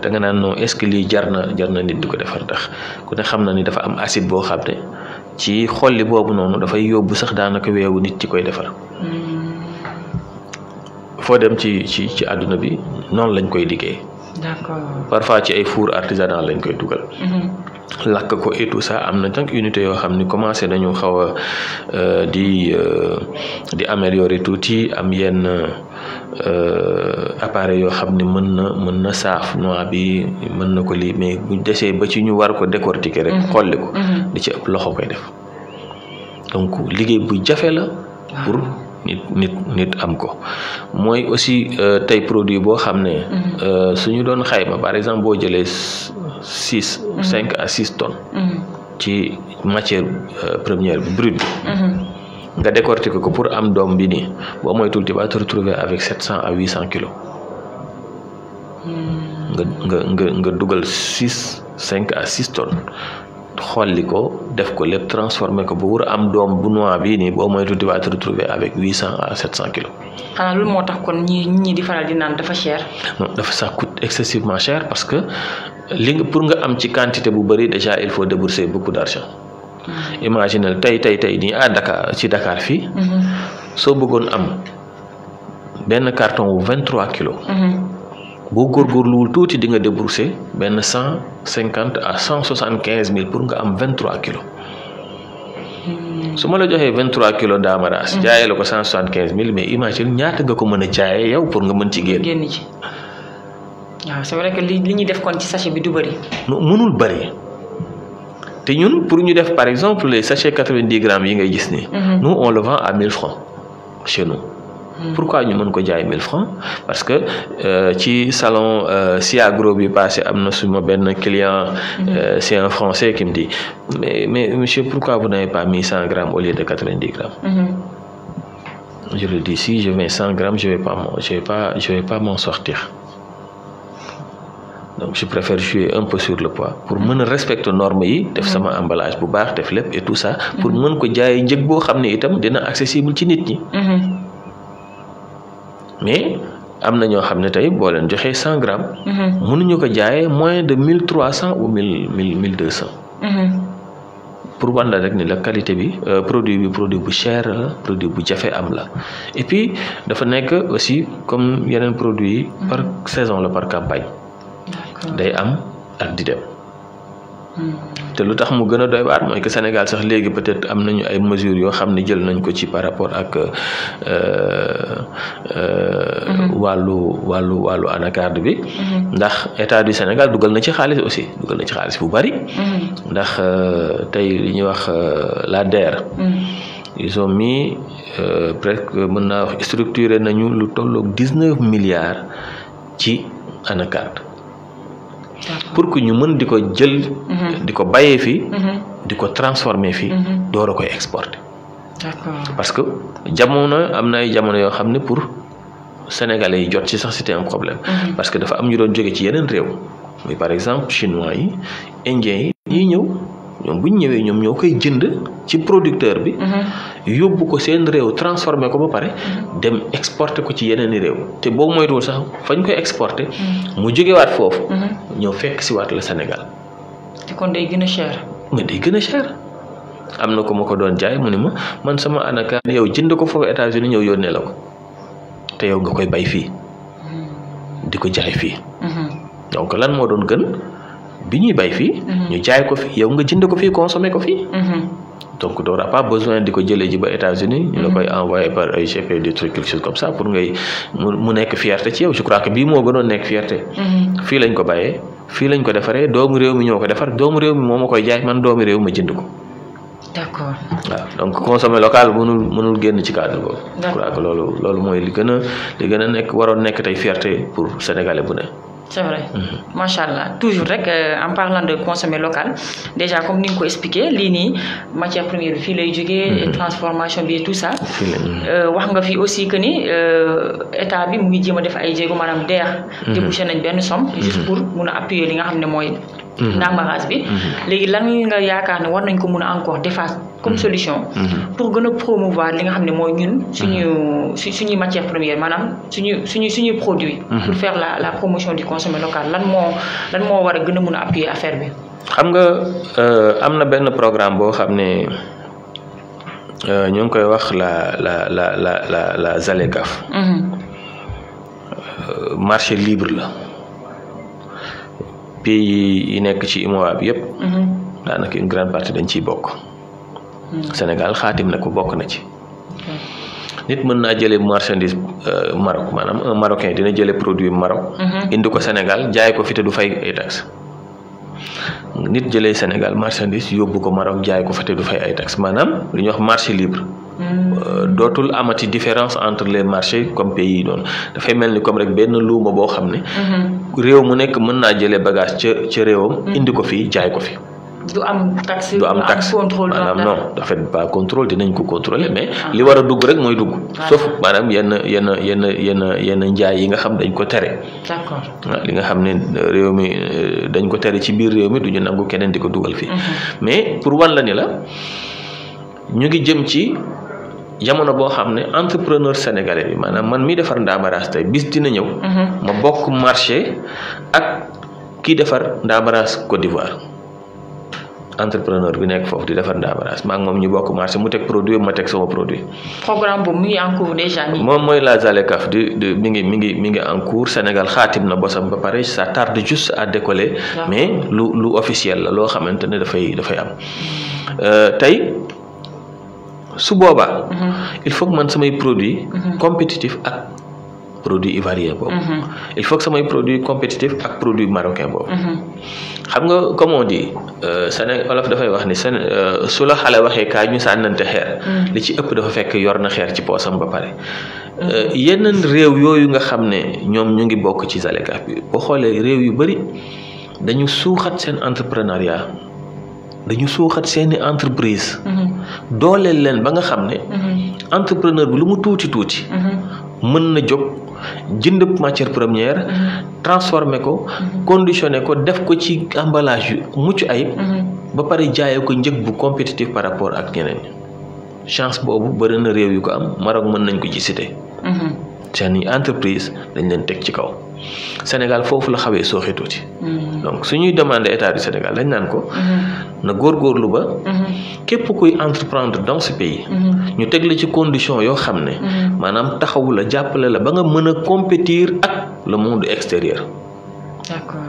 da nga naan non est-ce que lii jar na nit di ko defar ndax ku ne xam na ni dafa am acide boo xam ne ci xolli boobu noonu dafay yóbbu sax daanaka weewu nit ci koy defar. foo dem ci àdduna bi noonu lañ koy liggéey. D'accord. Parfois ci ay four artisanal lañ koy dugal. lakk ko et tout ça am na nag unité yoo xam ni commencé nañu xaw a di améliorer tuuti am yenn appareil yoo xam ni mën na saaf noix bi mën na ko lii mais bu desee ba ci ñu war ko décortiquer rek xolli ko di ci ëpp loxo koy def donc liggéey bu jafe la pour nit am ko mooy aussi tey produit boo xam ne suñu doon xayma par exemple boo jëlee 5 à 6 tonnes ci matière première bi brute bi nga décortiquer ko pour am doom bi nii boo moytul tu vas te retrouver avec 700 à 800 kilos nga dugal 5 à 6 tonnes xolli ko def ko lépp transformé ko ba war am doom bu noix bii nii boo moytu tu vas te retrouver avec 800 à 700 kilos. xanaa loolu moo tax kon ñi di faral di naan dafa cher. non dafa ça coûte excessivement cher parce que pour nga am ci quantité bu bëri déjà il faut débourser beaucoup d'argent. Imaginez tey nii à Dakar fii. soo bëggoon am benn carton wu 23 kilos. boo góorgóorluwul tuuti di nga débourser benn 150 à 175 000 pour nga am 23 kilos. su ma la joxee 23 kilos daamaraas. jaayee la ko 175 000 mais imagine ñaata nga ko mën a jaayee yow pour nga mën ci génn ci. waaw c'est vrai que li ñuy def kon ci sachet bi du bëri. mënul bëri te ñun pour ñu def par exemple les sachets 90 grammes yi ngay gis nii. nous on le vend à 1000 francs chez nous. Pourquoi ñu mën ko jaay 1000 francs parce que ci salon Siagro bi passé am na suma benn client c'est un Français qui me dit mais monsieur pourquoi vous n'avez pas mis 100 grammes au lieu de 90 grammes. Je lui dis si je mets 100 grammes je vais pas m'en sortir. Donc je préfère jouer un peu sur le poids pour mën a respecter normes yi def sama emballage bu baax def lépp et tout ça pour mën ko jaay njëg boo xam ne itam dina accessible ci nit ñi. mais am na ñoo xam ne tey boo leen joxee 100 grammes. mënuñu ko jaayee moins de 1300 ou 1200. pour wan la rek ni la qualité bi produit bu cher la produit bu jafe am la et puis dafa nekk aussi comme yeneen produits yi par saison la par campagne. day am ak di dem. te lu tax mu gën a doy waar mooy que Sénégal sax léegi peut-être am nañu ay mesures yoo xam ne jël nañ ko ci par rapport ak wàllu anacarde bi. ndax état du Sénégal dugal na ci xaalis aussi dugal na ci xaalis bu bari. ndax tey li ñuy wax la DER. ils ont mis presque mën naa wax structuré nañu lu tolloog 19 milliards ci anacarde. pour que ñu mën di ko jël. di ko bàyyee fii. di ko transformer fii. door a koy exporter. D'accord. parce que am na ay jamono yoo xam ne pour sénégalais yi jot ci sax c'était un problème. parce que dafa am ñu doon jóge ci yeneen réew. muy par exemple chinois yi indiens yi ñëw ñoom bu ñu ñëwee ñoom ñoo koy jënd ci producteur bi. yóbbu ko seen réew transformer ko ba pare. dem exporter ko ci yeneen i réew te boo moytuwul sax fañ koy exporter. mu jógewaat foofu. ñëw fekk si waat la Sénégal. te kon day gën a cher. mais day gën a cher am na ko ma ko doon jaay mu ne ma man sama anacarde yow jënd ko foofu États-Unis ñëw yónnee la ko te yow nga koy bay fii di ko jaay fii. donc lan moo doon gën bi ñuy bay fii. ñu jaay ko fii yow nga jënd ko fii consommer ko fii. donc tu n'auras pas besoin de ko jëlee ji ba États-Unis ñu la koy envoyer par ay GP des trucs quelque chose comme ça pour ngay mu nekk fierté ci yow. Je crois que bii moo gënoon nekk fierté. fii lañ ko bàyyee fii lañ ko defaree doomu réew mi ñoo ko defar doomu réew mi moo ma koy jaay man doomu réew ma jënd ko. d'accord. waaw donc consommer local mënul génn ci cadre boobu. je crois que loolu mooy li gën a nekk waroon nekk tey fierté pour sénégalais bu ne. c'est vrai. Machallah toujours rek en parlant de consommer local déjà comme ni nga ko expliqué lii nii matière première bi fii lay jógee. transformation bi et tout ça. wax nga fi aussi que ni état bi mu ngi jéem a def ay jéego maanaam DER. débouché nañ benn somme. juste pour mun a appuyer li nga xam ne mooy. ndàmbarage bi. léegi lan nga yaakaar ne war nañ ko mun a encore defaat comme solution. pour gën a promouvoir li nga xam ne mooy ñun suñuy matière première maanaam suñuy produit. pour faire la promotion du consommé local lan moo war a gën a mun a appuyer affaire bi. xam nga am na benn programme boo xam ne ñu ngi koy wax la ZALECAf. marché libre la. pays yi nekk ci UEMOA bi yëpp. daanaka une grande partie dañ ciy bokk. Sénégal xaatim na ko bokk na ci. nit mën naa jëlee marchandise Maroc maanaam un Marocain dina jëlee produit Maroc. indi ko Sénégal jaay ko fi te du fay ay taxes. nit jëlee Sénégal marchandise yóbbu ko Maroc jaay ko fa te du fay ay taxes maanaam lu ñuy wax marché libre. dootul amati différence entre les marchés comme pays yi doon dafay mel ni comme rek benn luuma boo xam ne. réew mu nekk mën naa jëlee bagage ca réewam. indi ko fii jaay ko fi. du am taxe du am taxe contrôle maanaam non dafa pas contrôle dinañ ko contrôler mais li war a dugg rek mooy dugg. sauf maanaam yenn njaay yi nga xam dañ ko tere. d'accord li nga xam ne réew mi dañ ko tere ci biir réew mi du ñu nangu keneen di ko dugal fii. mais pour wan la ni la ñu ngi jëm ci. jamono boo xam ne entrepreneur sénégalais bi maanaam man mi defar ndaamaraas tey bis dina ñëw. ma bokk marché ak kii defar ndaamaraas Côte d'Ivoire entrepreneur bi nekk foofu di defar ndaamaraas maa ngi moom ñu bokk marché mu teg produit ma teg sama produit. programme boobu mu ngi en cours déjà nii. moom mooy la ZALECAf mi ngi en cours Sénégal xaatim na bosam ba pare ça tarde juste à décoller. mais lu officiel la loo xamante ne dafay am tey. su boobaa. il faut que man samay produit compétitif ak produit ivoirien boobu. il faut que samay produit compétitif ak produit marocain boobu. xam nga comme on dit Sénégal Wolof dafay wax ni su la xale waxee kaay ñu sànnante xeer. li ci ëpp dafa fekk yor na xeer ci poosam ba pare. yeneen réew yooyu nga xam ne ñoom ñu ngi bokk ci ZALECAf bi boo xoolee réew yu bari dañu suuxat seen entrepreneuriat. dañu suuxat seeni entreprise dooleel leen ba nga xam ne entrepreneur bi lu mu tuuti mën na jóg jënd matière première transformer ko conditionner ko def ko ci emballage yu mucc ayib ba pare jaayee ko njëg bu compétitif par rapport ak ñeneen chance boobu bëri na réew yu ko am Maroc mën nañ ko ci cité seeni entreprise dañ leen teg ci kaw Sénégal foofu la xawee sooxe tuuti. donc suñuy demander état du Sénégal dañ naan ko. na góorgóorlu ba. képp kuy entreprendre dans ce pays. ñu teg la ci condition yoo xam ne. maanaam taxawu la jàppale la ba nga mën a compétir ak le monde extérieur. d'accord.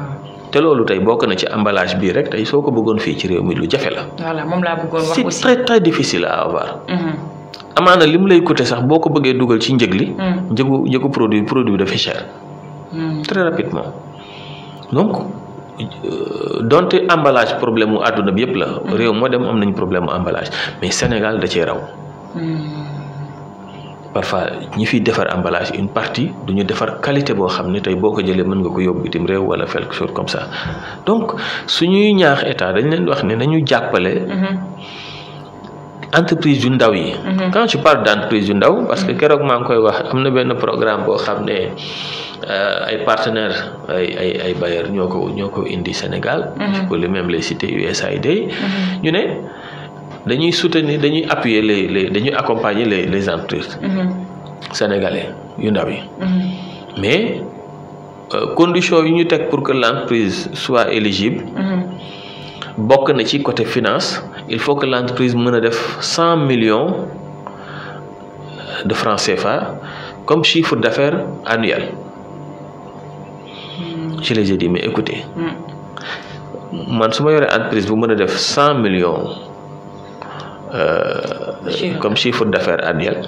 te loolu tey bokk na ci emballage bii rek tey soo ko bëggoon fii ci réew mi lu jafe la. voilà moom laa bëggoon wax aussi c'est très très difficile à avoir. amaana lim lay coûter sax boo ko bëggee dugal ci njëg li. njëgu produit dafa cher. très rapidement donc donte emballage problème mu àdduna bi yëpp la. réew moo dem am nañ problème mu emballage mais Sénégal da cee raw. parfois ñi fiy defar emballage une partie duñu defar qualité boo xam ne tey boo ko jëlee mën nga ko yóbbu bitim réew wala quelque chose comme ça donc suñuy ñaax état dañ leen wax ne nañu jàppale. entreprise yu ndaw yi. quand je parle d'entreprise yu ndaw parce que keroog maa ngi koy wax am na benn programme boo xam ne ay partenaires ay bailleurs ñoo ko indi Sénégal. je peux même les citer USAID. ñu ne dañuy soutenir dañuy appuyer dañuy accompagner les entreprises. sénégalais yu ndaw yi. mais conditions yu ñu teg pour que l'entreprise soit éligible. bokk na ci côté finance il faut que l'entreprise mën a def 100 millions de francs CFA comme chiffre d'affaires annuel. je les ai dit mais écoutez man su ma yoree entreprise bu mën a def 100 millions comme chiffre d'affaires annuel,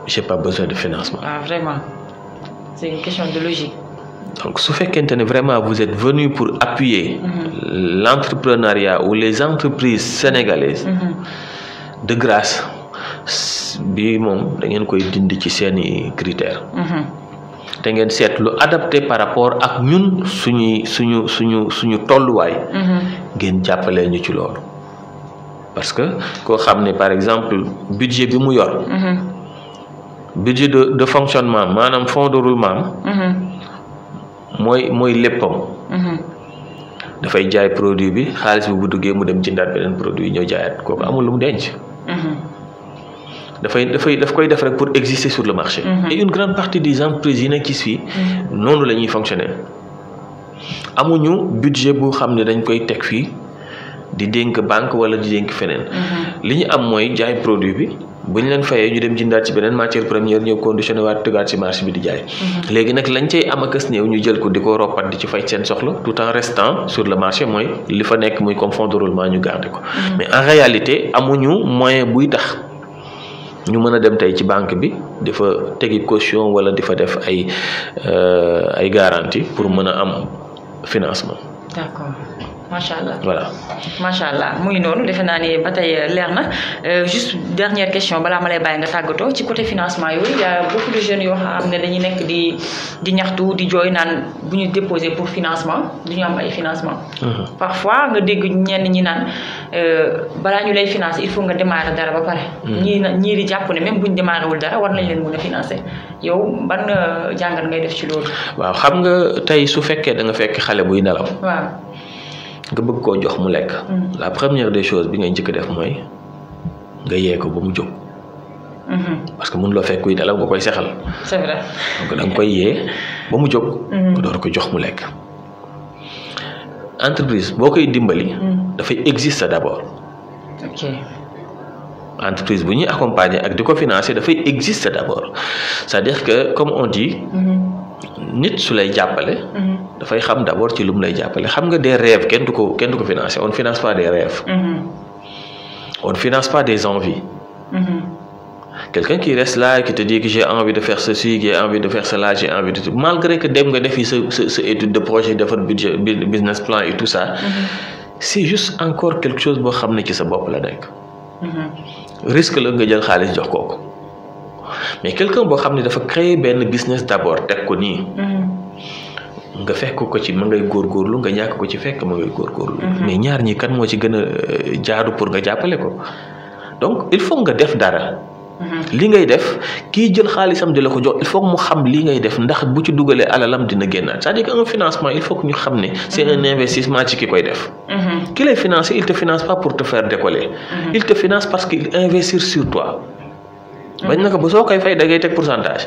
j'ai pas besoin de financement. Ah, vraiment, c'est une question de logique. Donc, su fekkente ne vraiment vous êtes venu pour appuyer l'entrepreneuriat ou les entreprises sénégalaises, de grâce bi moom da ngeen koy dindi ci seeni critères. te ngeen seet lu adapté par rapport ak ñun suñu tolluwaay. ngeen jàppale ñu ci loolu. parce que koo xam ne par exemple budget bi mu yor. budget de fonctionnement maanaam fonds de roulement. mooy léppam. dafay jaay produit bi xaalis bi bu duggee mu dem jëndaat beneen produit ñëw jaayaat kooku amul lu mu denc. daf koy def rek pour exister sur le marché. Et une grande partie des entreprises yi nekk ci fii noonu la ñuy fonctionner amuñu budget bu xam ne dañ koy teg fii di dénk banque wala di dénk feneen. li ñu am mooy jaay produit bi bu ñu leen fayee ñu dem jëndaat ci beneen matière première ñëw conditionné waat tëggaat ci marché bi di jaay. léegi nag lañ cay am akës néew ñu jël ko di ko roppat di ci fay seen soxla tout en restant sur le marché mooy li fa nekk muy comme fonds de roulement ñu garder ko. mais en réalité amuñu moyen buy tax ñu mën a dem tey ci banque bi di fa tegi caution wala di fa def ay garantie pour mën a am financement. D'accord. Macha allah voilà. macha allah muy noonu defe naa ni ba tey leer na juste dernière question balaa ma lay bàyyi nga tàggatoo ci côté financement yooyu y a beaucoup de jeunes yoo xam ne dañuy nekk di ñaxtu di jooy naan bu ñu déposer pour financement du ñu am ay financement. parfois nga dégg ñenn ñi naan balaa ñu lay financer il faut nga démarrer dara ba pare. ñii di jàpp ne même bu ñu démarrer wul dara war nañ leen mën a financer yow ban jàngat ngay def ci loolu. waaw xam nga tey su fekkee da nga fekk xale buy nelaw. waaw. nga bëgg koo jox mu lekk. la première des choses bi ngay njëkk def mooy nga yee ko ba mu jóg. parce que mun loo fekk kuy nelaw nga koy sexal. c'est vrai. donc da nga koy yee ba mu jóg. nga door ko jox mu lekk. entreprise boo koy dimbali. dafay exister d'abord. ok. entreprise bu ñuy accompagner ak di ko financer dafay exister d'abord c'est-à-dire que comme on dit. nit su lay jàppale. dafay xam d'abord ci lu mu lay jàppale xam nga des rêves kenn du ko financer on ne finance pas des rêves. on ne finance pas des envies. quelqu'un qui reste là qui te dit que j'ai envie de faire ceci j'ai envie de faire cela j'ai envie de tout malgré que dem nga defi sa étude de projet defar budget business plan et tout ça. c'est juste encore quelque chose boo xam ne ci sa bopp la nekk. risque la nga jël xaalis jox kooku. mais quelqu'un boo xam ne dafa créer benn business d'abord teg ko nii. nga fekk ko ci ma ngay góorgóorlu nga ñàkk ko ci fekk ma ngay góorgóorlu. mais ñaar ñi kan moo ci gën a jaadu pour nga jàppale ko. donc il faut nga def dara. li ngay def kii jël xaalisam di la ko jox il faut que mu xam li ngay def ndax bu ci dugalee alalam dina génnaat c'est-à-dire que un financement il faut que ñu xam ne c'est un investissement ci ki koy def. ki lay financer il te finance pas pour te faire décoller. il te finance parce qu'il investit sur toi. bañ na ko ba soo koy fay da ngay teg pourcentage.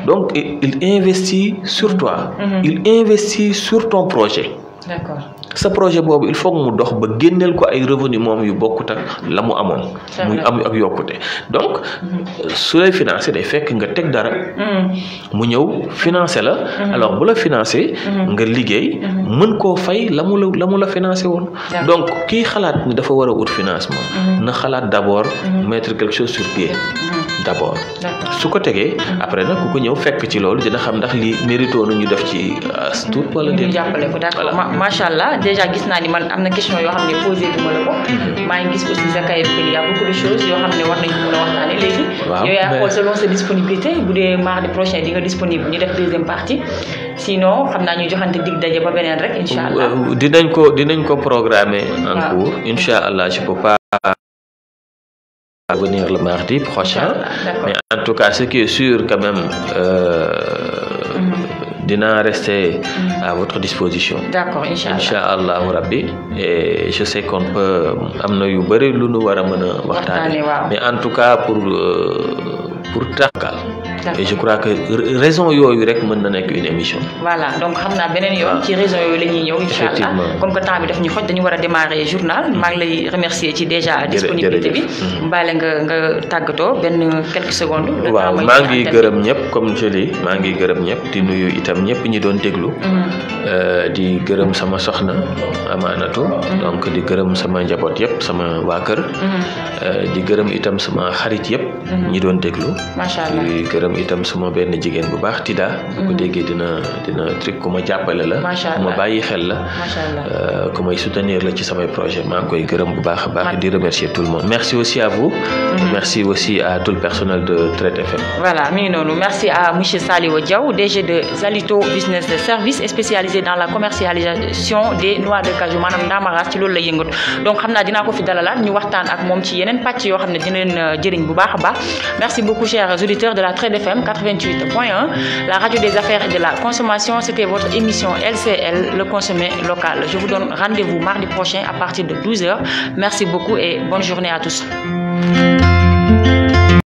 donc il investit sur toi. il investit sur ton projet. d'accord. sa projet boobu il faut mu dox ba génneel ko ay revenu moom yu bokkut ak la mu amoon. muy am ak yokkute donc su lay financer day fekk nga teg dara. mu ñëw financer la. alors bu la financer. nga liggéey mën koo fay la mu la financer woon. donc kii xalaat ni dafa war a wut financement. na xalaat d'abord mettre quelque chose sur pied. d'abord su ko tegee après nag ku ko ñëw fekk ci loolu dina xam ndax li mérito na ñu def ci tout wala ñu jàppale ko d'accord macha allah déjà gis naa ni man am na question yoo xam ne posé du ma la ko maa ngi gis aussi sa cahier de y a beaucoup de choses yoo xam ne war nañu mën a waxtaane léegi yow yaa xool selon sa disponibilité bu dee mardi prochain di nga disponible ñu def deuxième partie sinon xam naa ñu joxante dig daje ba beneen rek incha allah dinañ ko programmer en cours incha allah je peux pas venir le mardi prochain. Mais en tout cas, ce qui est sûr quand même, dina rester à votre disposition. D'accord, Inch'Allah. Inch'Allah Rabbi. Et je sais qu'on peut amna yu bari lu nu wara mëna waxtané. Mais en tout cas pour Takal. et je crois que raison yooyu rek mën na nekk une émission. Voilà donc xam naa beneen yoon ci raison yooyu la ñuy ñëw incha allah comme que temps bi daf ñu xoj dañu war a démarrer journal maa ngi lay remercier ci déjà disponibilité bi mbaale nga tàggatoo benn quelques secondes. waaw maa ngi gërëm ñëpp comme je dis maa ngi gërëm ñëpp di nuyu itam ñëpp ñi doon déglu. di gërëm sama soxna Amaanatu. donc di gërëm sama njaboot yëpp sama waa kër. di gërëm itam sama xarit yëpp. ñi doon déglu. macha allah di gërëm itam sama benn jigéen bu baax Tida. bu ko déggee dina truc ku ma jàppale la. macha allah ku ma bàyyi xel la. macha allah ku may soutenir la ci samay projet maa ngi koy gërëm bu baax a baax di remercier tout le monde merci aussi à vous. merci aussi à tout le personnel de Traite FM. voilà mi ngi noonu merci à monsieur Saliou Diaw DG de Zalito Business Service spécialisé dans la commercialisation des noix de cajou maanaam ndaamaraas ci loolu la yëngatu donc xam naa dinaa ko fi dalalaat ñu waxtaan ak moom ci yeneen pàcc yoo xam ne dina leen jëriñ bu baax a baax merci beaucoup chers auditeurs de la Traite FM 88.1 la radio des affaires et de la consommation c'était votre émission LCL le consommé local je vous donne rendez-vous mardi prochain à partir de 12h merci beaucoup et bonne journée à tous.